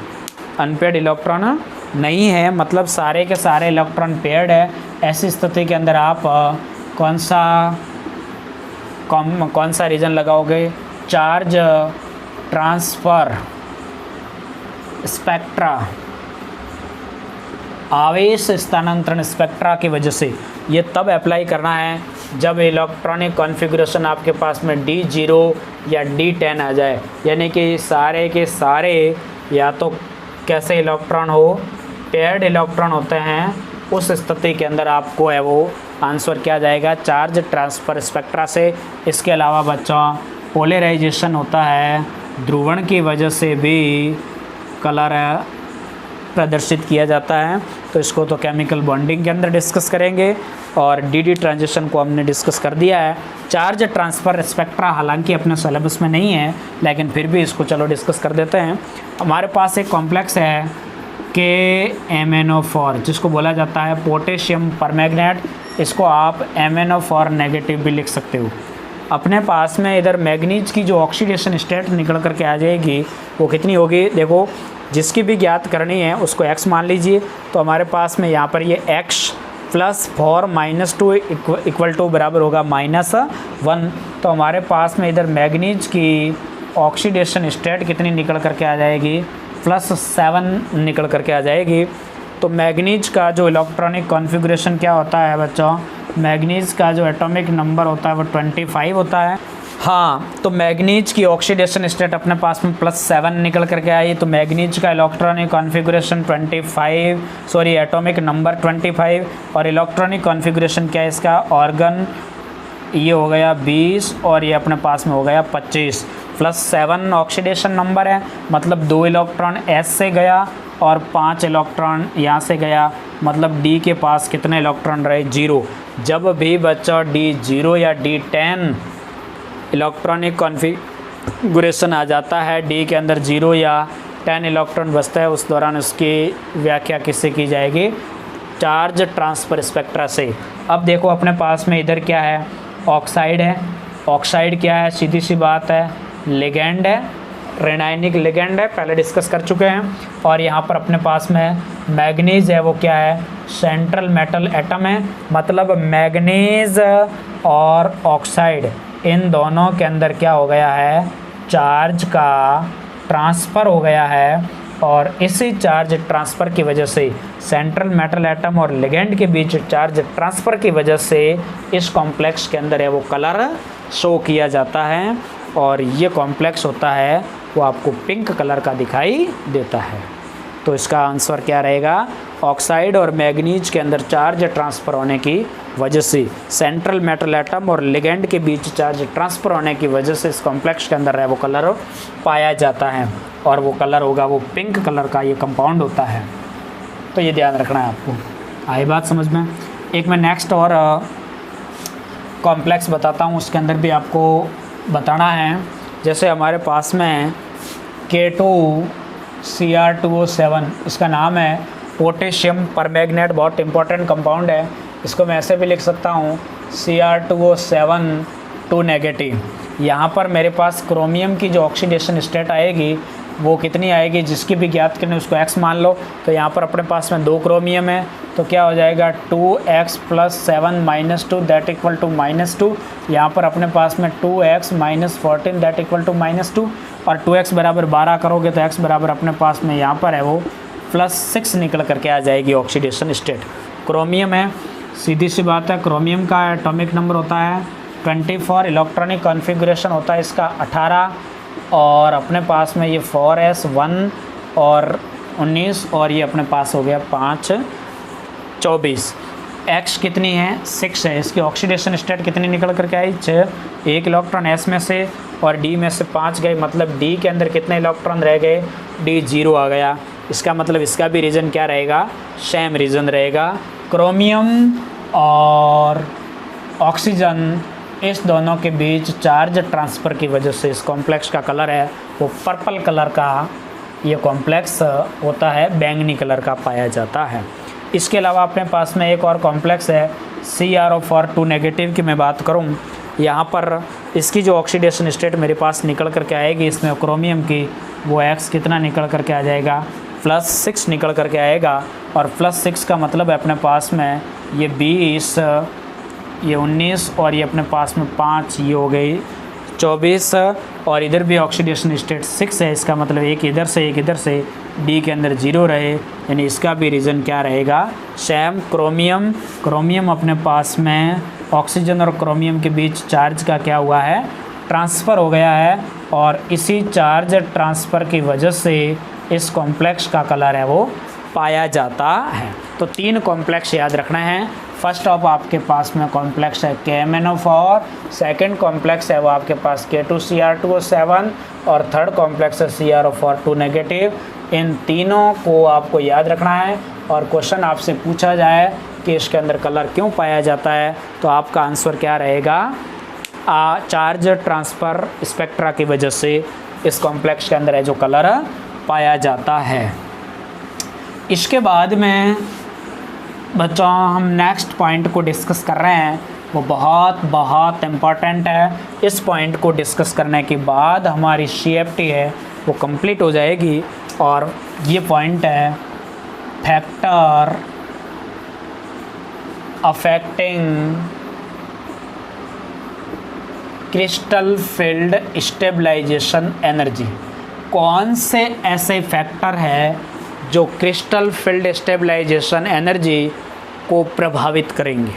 अनपेयर्ड इलेक्ट्रॉन नहीं है मतलब सारे के सारे इलेक्ट्रॉन पेयर्ड है, ऐसी स्थिति के अंदर आप कौन सा रीजन लगाओगे, चार्ज ट्रांसफ़र स्पेक्ट्रा, आवेश स्थानांतरण स्पेक्ट्रा की वजह से। ये तब अप्लाई करना है जब इलेक्ट्रॉनिक कॉन्फ़िगरेशन आपके पास में D0 या D10 आ जाए, यानी कि सारे के सारे या तो कैसे इलेक्ट्रॉन हो, पेयर्ड इलेक्ट्रॉन होते हैं, उस स्थिति के अंदर आपको है वो आंसर क्या जाएगा, चार्ज ट्रांसफ़र स्पेक्ट्रा से। इसके अलावा बच्चों पोलराइजेशन होता है, ध्रुवण की वजह से भी कलर प्रदर्शित किया जाता है, तो इसको तो केमिकल बॉन्डिंग के अंदर डिस्कस करेंगे। और डी ट्रांजिशन को हमने डिस्कस कर दिया है। चार्ज ट्रांसफ़र स्पेक्ट्रा हालांकि अपने सिलेबस में नहीं है, लेकिन फिर भी इसको चलो डिस्कस कर देते हैं। हमारे पास एक कॉम्प्लेक्स है KMnO4 जिसको बोला जाता है पोटेशियम परमैंगनेट, इसको आप MnO4 नेगेटिव भी लिख सकते हो। अपने पास में इधर मैग्नीज की जो ऑक्सीडेशन स्टेट निकल करके आ जाएगी वो कितनी होगी, देखो जिसकी भी ज्ञात करनी है उसको x मान लीजिए। तो हमारे पास में यहाँ पर ये x + 4 - 2 इक्वल टू बराबर होगा -1। तो हमारे पास में इधर मैग्नीज की ऑक्सीडेशन स्टेट कितनी निकल करके आ जाएगी, +7 निकल करके आ जाएगी। तो मैग्नीज का जो इलेक्ट्रॉनिक कॉन्फ़िगरेशन क्या होता है बच्चों, मैग्नीज का जो एटॉमिक नंबर होता है वो 25 होता है। हाँ, तो मैग्नीज की ऑक्सीडेशन स्टेट अपने पास में +7 निकल करके आई, तो मैग्नीज का इलेक्ट्रॉनिक कॉन्फ़िगरेशन 25 एटॉमिक नंबर 25, और इलेक्ट्रॉनिक कॉन्फ़िगरेशन क्या है इसका, ऑर्गन ये हो गया 20 और ये अपने पास में हो गया 25, +7 ऑक्सीडेशन नंबर है, मतलब 2 इलेक्ट्रॉन S से गया और 5 इलेक्ट्रॉन यहाँ से गया, मतलब D के पास कितने इलेक्ट्रॉन रहे, 0। जब भी बच्चा D0 या D10 इलेक्ट्रॉनिक कॉन्फ़िगरेशन आ जाता है, D के अंदर 0 या 10 इलेक्ट्रॉन बचता है, उस दौरान उसकी व्याख्या किससे की जाएगी, चार्ज ट्रांसफ़र स्पेक्ट्रा से। अब देखो अपने पास में इधर क्या है, ऑक्साइड है। ऑक्साइड क्या है, सीधी सी बात है, लिगेंड है, रेनाइनिक लिगेंड है, पहले डिस्कस कर चुके हैं। और यहाँ पर अपने पास में मैग्नीज है, वो क्या है, सेंट्रल मेटल एटम है, मतलब मैग्नीज और ऑक्साइड इन दोनों के अंदर क्या हो गया है, चार्ज का ट्रांसफ़र हो गया है। और इसी चार्ज ट्रांसफ़र की वजह से, सेंट्रल मेटल एटम और लिगेंड के बीच चार्ज ट्रांसफ़र की वजह से इस कॉम्प्लेक्स के अंदर है वो कलर शो किया जाता है, और ये कॉम्प्लेक्स होता है वो आपको पिंक कलर का दिखाई देता है। तो इसका आंसर क्या रहेगा, ऑक्साइड और मैग्नीज के अंदर चार्ज ट्रांसफ़र होने की वजह से, सेंट्रल मेटल एटम और लिगेंड के बीच चार्ज ट्रांसफ़र होने की वजह से इस कॉम्प्लेक्स के अंदर है वो कलर पाया जाता है, और वो कलर होगा वो पिंक कलर का ये कंपाउंड होता है। तो ये ध्यान रखना है आपको। आई बात समझ में। एक मैं नेक्स्ट और कॉम्प्लेक्स बताता हूँ, उसके अंदर भी आपको बताना है। जैसे हमारे पास में K2 Cr2O7, इसका नाम है पोटेशियम परमैंगनेट, बहुत इंपॉर्टेंट कंपाउंड है। इसको मैं ऐसे भी लिख सकता हूँ Cr2O7 2 नेगेटिव। यहाँ पर मेरे पास क्रोमियम की जो ऑक्सीडेशन स्टेट आएगी वो कितनी आएगी, जिसकी भी ज्ञात करने उसको x मान लो। तो यहाँ पर अपने पास में 2 क्रोमियम है, तो क्या हो जाएगा 2x + 7 - 2 दैट इक्वल टू -2। यहाँ पर अपने पास में 2x - 14 दैट इक्वल टू -2, और 2x बराबर 12 करोगे तो x बराबर अपने पास में यहाँ पर है वो +6 निकल करके आ जाएगी ऑक्सीडेशन स्टेट। क्रोमियम है, सीधी सी बात है, क्रोमियम का एटॉमिक नंबर होता है 24, इलेक्ट्रॉनिक कॉन्फ़िगरेशन होता है इसका 18, और अपने पास में ये 4s1 और 19, और ये अपने पास हो गया 5 24। x कितनी है 6 है, इसकी ऑक्सीडेशन स्टेट कितनी निकल करके आई 6। एक इलेक्ट्रॉन s में से और d में से 5 गए, मतलब d के अंदर कितने इलेक्ट्रॉन रह गए, d 0 आ गया। इसका मतलब इसका भी रीजन क्या रहेगा, सेम रीजन रहेगा। क्रोमियम और ऑक्सीजन, इस दोनों के बीच चार्ज ट्रांसफ़र की वजह से इस कॉम्प्लेक्स का कलर है वो पर्पल कलर का, ये कॉम्प्लेक्स होता है बैंगनी कलर का पाया जाता है। इसके अलावा अपने पास में एक और कॉम्प्लेक्स है CrO4 2 नेगेटिव की मैं बात करूं, यहाँ पर इसकी जो ऑक्सीडेशन स्टेट मेरे पास निकल करके आएगी इसमें क्रोमियम की, वो x कितना निकल करके आ जाएगा +6 निकल करके आएगा। और +6 का मतलब है अपने पास में ये 20, ये 19, और ये अपने पास में 5, ये हो गई 24, और इधर भी ऑक्सीडेशन स्टेट 6 है। इसका मतलब एक इधर से एक इधर से, D के अंदर 0 रहे, यानी इसका भी रीज़न क्या रहेगा, सेम। क्रोमियम अपने पास में ऑक्सीजन और क्रोमियम के बीच चार्ज का क्या हुआ है, ट्रांसफ़र हो गया है, और इसी चार्ज ट्रांसफ़र की वजह से इस कॉम्प्लेक्स का कलर है वो पाया जाता है। तो 3 कॉम्प्लेक्स याद रखना है। फर्स्ट ऑफ आपके पास में कॉम्प्लेक्स है KMnO4, सेकंड कॉम्प्लेक्स है वो आपके पास K2Cr2O7, और थर्ड कॉम्प्लेक्स है CrO4 2 नेगेटिव। इन तीनों को आपको याद रखना है, और क्वेश्चन आपसे पूछा जाए कि इसके अंदर कलर क्यों पाया जाता है, तो आपका आंसर क्या रहेगा, चार्ज ट्रांसफ़र स्पेक्ट्रा की वजह से इस कॉम्प्लेक्स के अंदर है जो कलर पाया जाता है। इसके बाद में बच्चों हम नेक्स्ट पॉइंट को डिस्कस कर रहे हैं, वो बहुत इम्पॉर्टेंट है। इस पॉइंट को डिस्कस करने के बाद हमारी CFT है वो कंप्लीट हो जाएगी, और ये पॉइंट है factor affecting crystal field stabilization energy. कौन से ऐसे फैक्टर है जो क्रिस्टल फील्ड स्टेबलाइजेशन एनर्जी को प्रभावित करेंगे।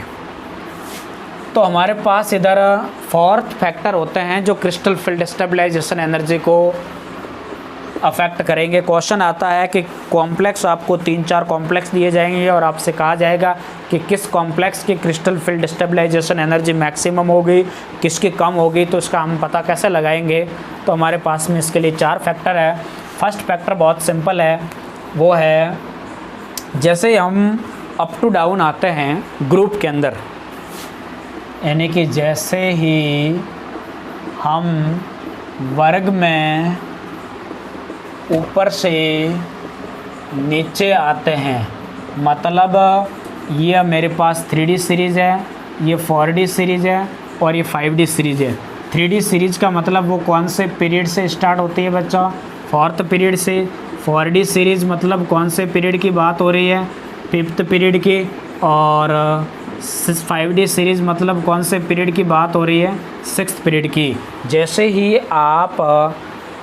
तो हमारे पास इधर 4th फैक्टर होते हैं जो क्रिस्टल फील्ड स्टेबलाइजेशन एनर्जी को अफेक्ट करेंगे। क्वेश्चन आता है कि कॉम्प्लेक्स, आपको 3-4 कॉम्प्लेक्स दिए जाएंगे और आपसे कहा जाएगा कि किस कॉम्प्लेक्स की crystal field stabilization energy maximum होगी, किसकी कम होगी, तो इसका हम पता कैसे लगाएंगे। तो हमारे पास में इसके लिए 4 फैक्टर है। फर्स्ट फैक्टर बहुत सिंपल है, वो है जैसे हम अप टू डाउन आते हैं ग्रुप के अंदर, यानी कि जैसे ही हम वर्ग में ऊपर से नीचे आते हैं, मतलब ये मेरे पास 3D सीरीज़ है, ये 4D सीरीज़ है, और ये 5D सीरीज़ है। 3D सीरीज़ का मतलब वो कौन से पीरियड से स्टार्ट होती है बच्चों, 4th पीरियड से। 4D सीरीज़ मतलब कौन से पीरियड की बात हो रही है, 5th पीरियड की। और 5D सीरीज़ मतलब कौन से पीरियड की बात हो रही है, 6th पीरियड की। जैसे ही आप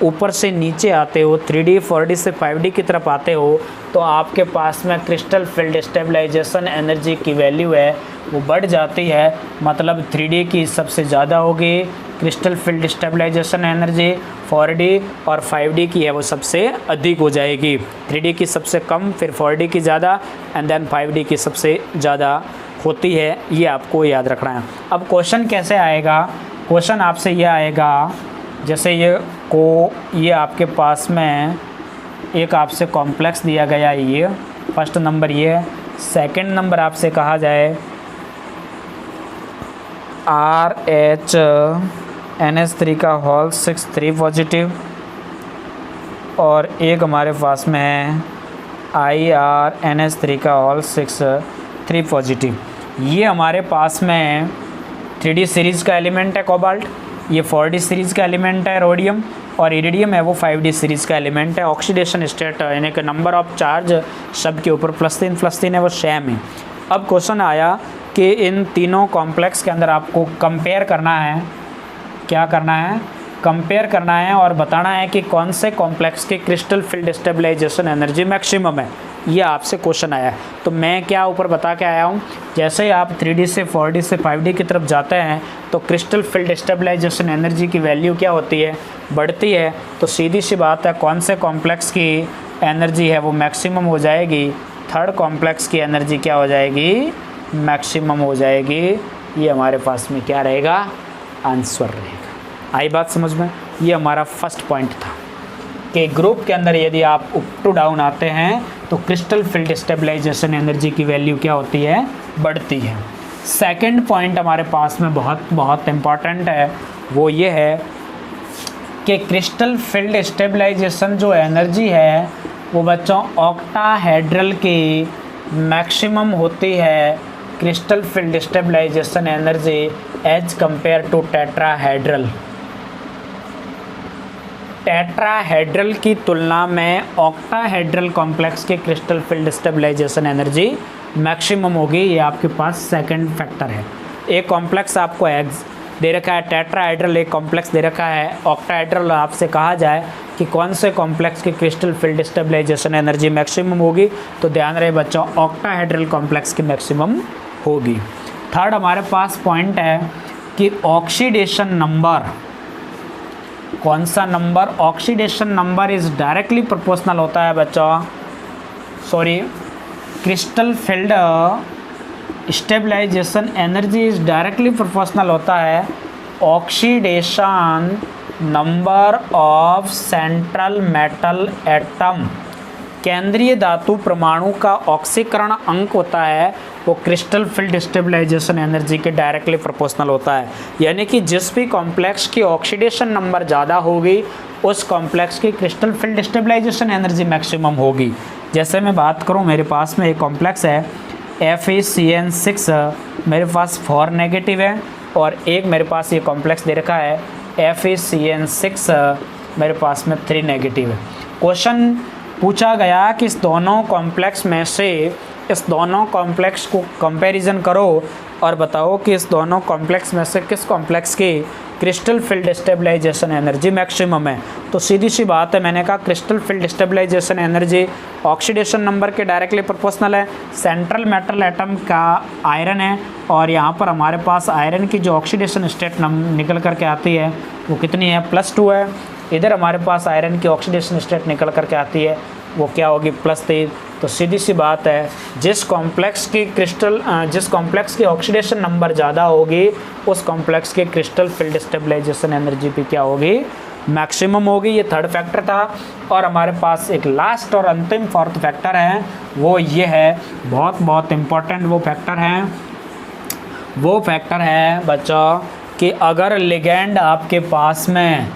ऊपर से नीचे आते हो, 3D 4D से 5D की तरफ आते हो, तो आपके पास में क्रिस्टल फील्ड स्टेबलाइजेशन एनर्जी की वैल्यू है वो बढ़ जाती है। मतलब 3D की सबसे ज़्यादा होगी crystal field stabilization energy, 4D और 5D की है वो सबसे अधिक हो जाएगी। 3D की सबसे कम, फिर 4D की ज़्यादा, एंड देन 5D की सबसे ज़्यादा होती है। ये आपको याद रखना है। अब क्वेश्चन कैसे आएगा, क्वेश्चन आपसे ये आएगा, जैसे ये आपके पास में एक आपसे कॉम्प्लेक्स दिया गया, ये फर्स्ट नंबर ये, सेकंड नंबर आपसे कहा जाए RH NH3 का होल 6 3 पॉजिटिव, और एक हमारे पास में है IRNH3 का होल 6 3 पॉजिटिव। ये हमारे पास में 3D सीरीज़ का एलिमेंट है कोबाल्ट, ये 4D सीरीज़ का एलिमेंट है रोडियम, और इरिडियम है वो 5D सीरीज़ का एलिमेंट है। ऑक्सीडेशन स्टेट यानी कि नंबर ऑफ चार्ज सब के ऊपर +3 है वो सेम है। अब क्वेश्चन आया कि इन तीनों कॉम्प्लेक्स के अंदर आपको कंपेयर करना है, क्या करना है, कंपेयर करना है और बताना है कि कौन से कॉम्प्लेक्स की crystal field stabilization energy maximum है। ये आपसे क्वेश्चन आया है। तो मैं क्या ऊपर बता के आया हूँ, जैसे ही आप 3D से 4D से 5D की तरफ जाते हैं तो क्रिस्टल फील्ड स्टेबलाइजेशन एनर्जी की वैल्यू क्या होती है, बढ़ती है। तो सीधी सी बात है, कौन से कॉम्प्लेक्स की एनर्जी है वो मैक्सिमम हो जाएगी, थर्ड कॉम्प्लेक्स की एनर्जी क्या हो जाएगी, मैक्सिमम हो जाएगी। ये हमारे पास में क्या रहेगा, आंसर रहेगा। आई बात समझ में। ये हमारा फर्स्ट पॉइंट था कि ग्रुप के अंदर यदि आप अप टू डाउन आते हैं तो क्रिस्टल फील्ड स्टेबलाइजेशन एनर्जी की वैल्यू क्या होती है, बढ़ती है। सेकंड पॉइंट हमारे पास में बहुत इम्पॉर्टेंट है, वो ये है कि क्रिस्टल फील्ड स्टेबलाइजेशन जो एनर्जी है वो बच्चों ऑक्टाहेड्रल की मैक्सिमम होती है, crystal field stabilization energy as compared to tetrahedral. Tetrahedral की तुलना में ऑक्टाहेड्रल कॉम्प्लेक्स के crystal field stabilization energy maximum होगी। ये आपके पास सेकंड फैक्टर है। एक कॉम्प्लेक्स आपको एग्ज दे रखा है, टेट्राहेड्रल एक कॉम्प्लेक्स दे रखा है, ऑक्टाहेड्रल आपसे कहा जाए कि कौन से कॉम्प्लेक्स की crystal field stabilization energy maximum होगी, तो ध्यान रहे बच्चों ऑक्टाहेड्रल कॉम्प्लेक्स की मैक्सिमम होगी। थर्ड हमारे पास पॉइंट है कि ऑक्सीडेशन नंबर, कौन सा number, oxidation number is directly proportional होता है बच्चों, sorry, crystal field stabilization energy is directly proportional होता है oxidation number of central metal atom. केंद्रीय धातु परमाणु का ऑक्सीकरण अंक होता है वो क्रिस्टल फील्ड स्टेबलाइजेशन एनर्जी के डायरेक्टली प्रोपोर्शनल होता है। यानी कि जिस भी कॉम्प्लेक्स की ऑक्सीडेशन नंबर ज़्यादा होगी उस कॉम्प्लेक्स की crystal field stabilization energy maximum होगी। जैसे मैं बात करूं, मेरे पास में एक कॉम्प्लेक्स है FeCN6, मेरे पास 4 नेगेटिव है, और एक मेरे पास ये कॉम्प्लेक्स दे रखा है FeCN6, मेरे पास में 3 नेगेटिव है। क्वेश्चन पूछा गया कि इस दोनों कॉम्प्लेक्स में से इस दोनों कॉम्प्लेक्स को कंपैरिजन करो और बताओ कि इस दोनों कॉम्प्लेक्स में से किस कॉम्प्लेक्स की crystal field stabilization energy maximum है। तो सीधी सी बात है, मैंने कहा crystal field stabilization energy oxidation number के डायरेक्टली प्रोपोर्शनल है। सेंट्रल मेटल एटम का आयरन है और यहाँ पर हमारे पास आयरन की जो ऑक्सीडेशन स्टेट निकल करके आती है वो कितनी है, +2 है। इधर हमारे पास आयरन की ऑक्सीडेशन स्टेट निकल करके आती है वो क्या होगी, +3। तो सीधी सी बात है, जिस कॉम्प्लेक्स की ऑक्सीडेशन नंबर ज़्यादा होगी उस कॉम्प्लेक्स की क्रिस्टल फील्ड स्टेबलाइजेशन एनर्जी भी क्या होगी, मैक्सिमम होगी। ये थर्ड फैक्टर था। और हमारे पास एक लास्ट और अंतिम फोर्थ फैक्टर है, वो ये है, बहुत इम्पोर्टेंट वो फैक्टर है बच्चों कि अगर लिगैंड आपके पास में,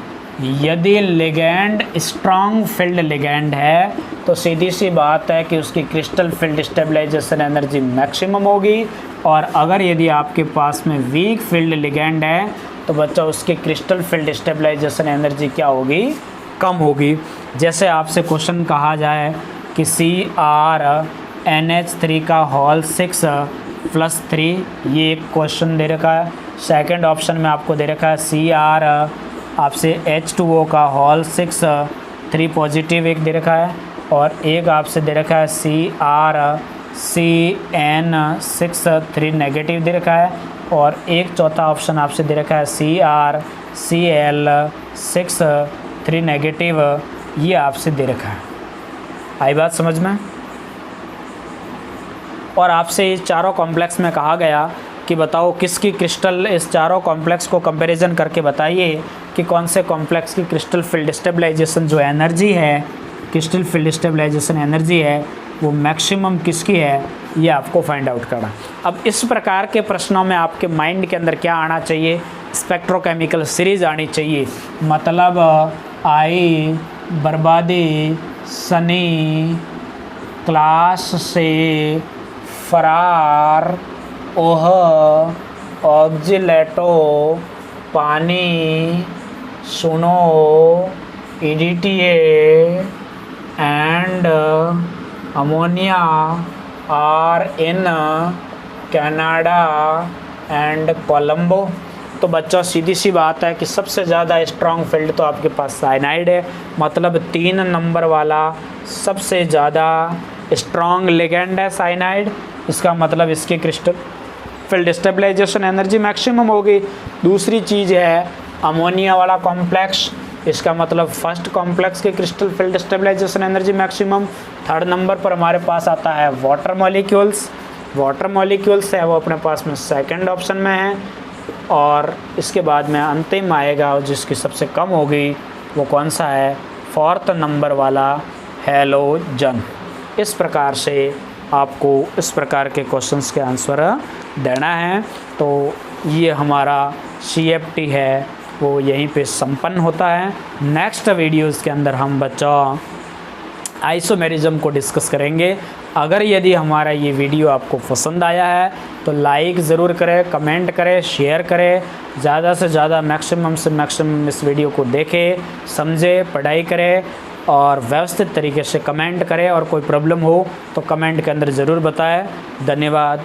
यदि लिगैंड स्ट्रॉन्ग फील्ड लिगैंड है तो सीधी सी बात है कि उसकी crystal field stabilization energy maximum होगी। और अगर यदि आपके पास में वीक फील्ड लिगैंड है तो बच्चा उसकी क्रिस्टल फील्ड स्टेबलाइजेशन एनर्जी क्या होगी, कम होगी। जैसे आपसे क्वेश्चन कहा जाए कि CrNH3 का होल 6 +3, ये एक क्वेश्चन दे रखा है। सेकंड ऑप्शन में आपको दे रखा है Cr आपसे H2O का होल 6 3 पॉजिटिव एक दे रखा है, और एक आपसे दे रखा है CrCN6 3 नेगेटिव दे रखा है, और एक चौथा ऑप्शन आपसे दे रखा है CrCl6 3 नेगेटिव, ये आपसे दे रखा है। आई बात समझ में। और आपसे इस चारों कॉम्प्लेक्स में कहा गया कि बताओ किसकी क्रिस्टल, इस चारों कॉम्प्लेक्स को कंपैरिजन करके बताइए कि कौन से कॉम्प्लेक्स की क्रिस्टल फील्ड स्टेबलाइजेशन जो एनर्जी है, क्रिस्टल फील्ड स्टेबलाइजेशन एनर्जी है वो मैक्सिमम किसकी है, ये आपको फाइंड आउट करना। अब इस प्रकार के प्रश्नों में आपके माइंड के अंदर क्या आना चाहिए, स्पेक्ट्रोकेमिकल सीरीज आनी चाहिए। मतलब बर्बादी, सनी, क्लास से फरार, ओह, ऑक्जिलेटो, पानी, सुनो, इडिटिए and ammonia are in Canada and Colombo. तो बच्चों सीधी सी बात है कि सबसे ज़्यादा स्ट्रॉन्ग फील्ड तो आपके पास साइनाइड है, मतलब 3 नंबर वाला सबसे ज़्यादा स्ट्रॉन्ग लिगेंड है साइनाइड। इसका मतलब इसकी crystal field stabilization energy maximum होगी। दूसरी चीज़ है अमोनिया वाला कॉम्प्लेक्स, इसका मतलब फर्स्ट कॉम्प्लेक्स के crystal field stabilization energy maximum. Third number पर हमारे पास आता है वाटर मॉलिक्यूल्स। वाटर मॉलिक्यूल्स है वो अपने पास में सेकंड ऑप्शन में है, और इसके बाद में अंतिम आएगा जिसकी सबसे कम होगी वो कौन सा है, फोर्थ नंबर वाला हैलोजन। इस प्रकार से आपको इस प्रकार के क्वेश्चंस के आंसर देना है। तो ये हमारा CFT है वो यहीं पे संपन्न होता है। नेक्स्ट वीडियोज़ के अंदर हम बच्चों आइसोमेरिज्म को डिस्कस करेंगे। अगर यदि हमारा ये वीडियो आपको पसंद आया है तो लाइक ज़रूर करें, कमेंट करें, शेयर करें, ज़्यादा से ज़्यादा मैक्सिमम से मैक्सिमम इस वीडियो को देखें, समझें, पढ़ाई करें और व्यवस्थित तरीके से कमेंट करें। और कोई प्रॉब्लम हो तो कमेंट के अंदर ज़रूर बताएं। धन्यवाद।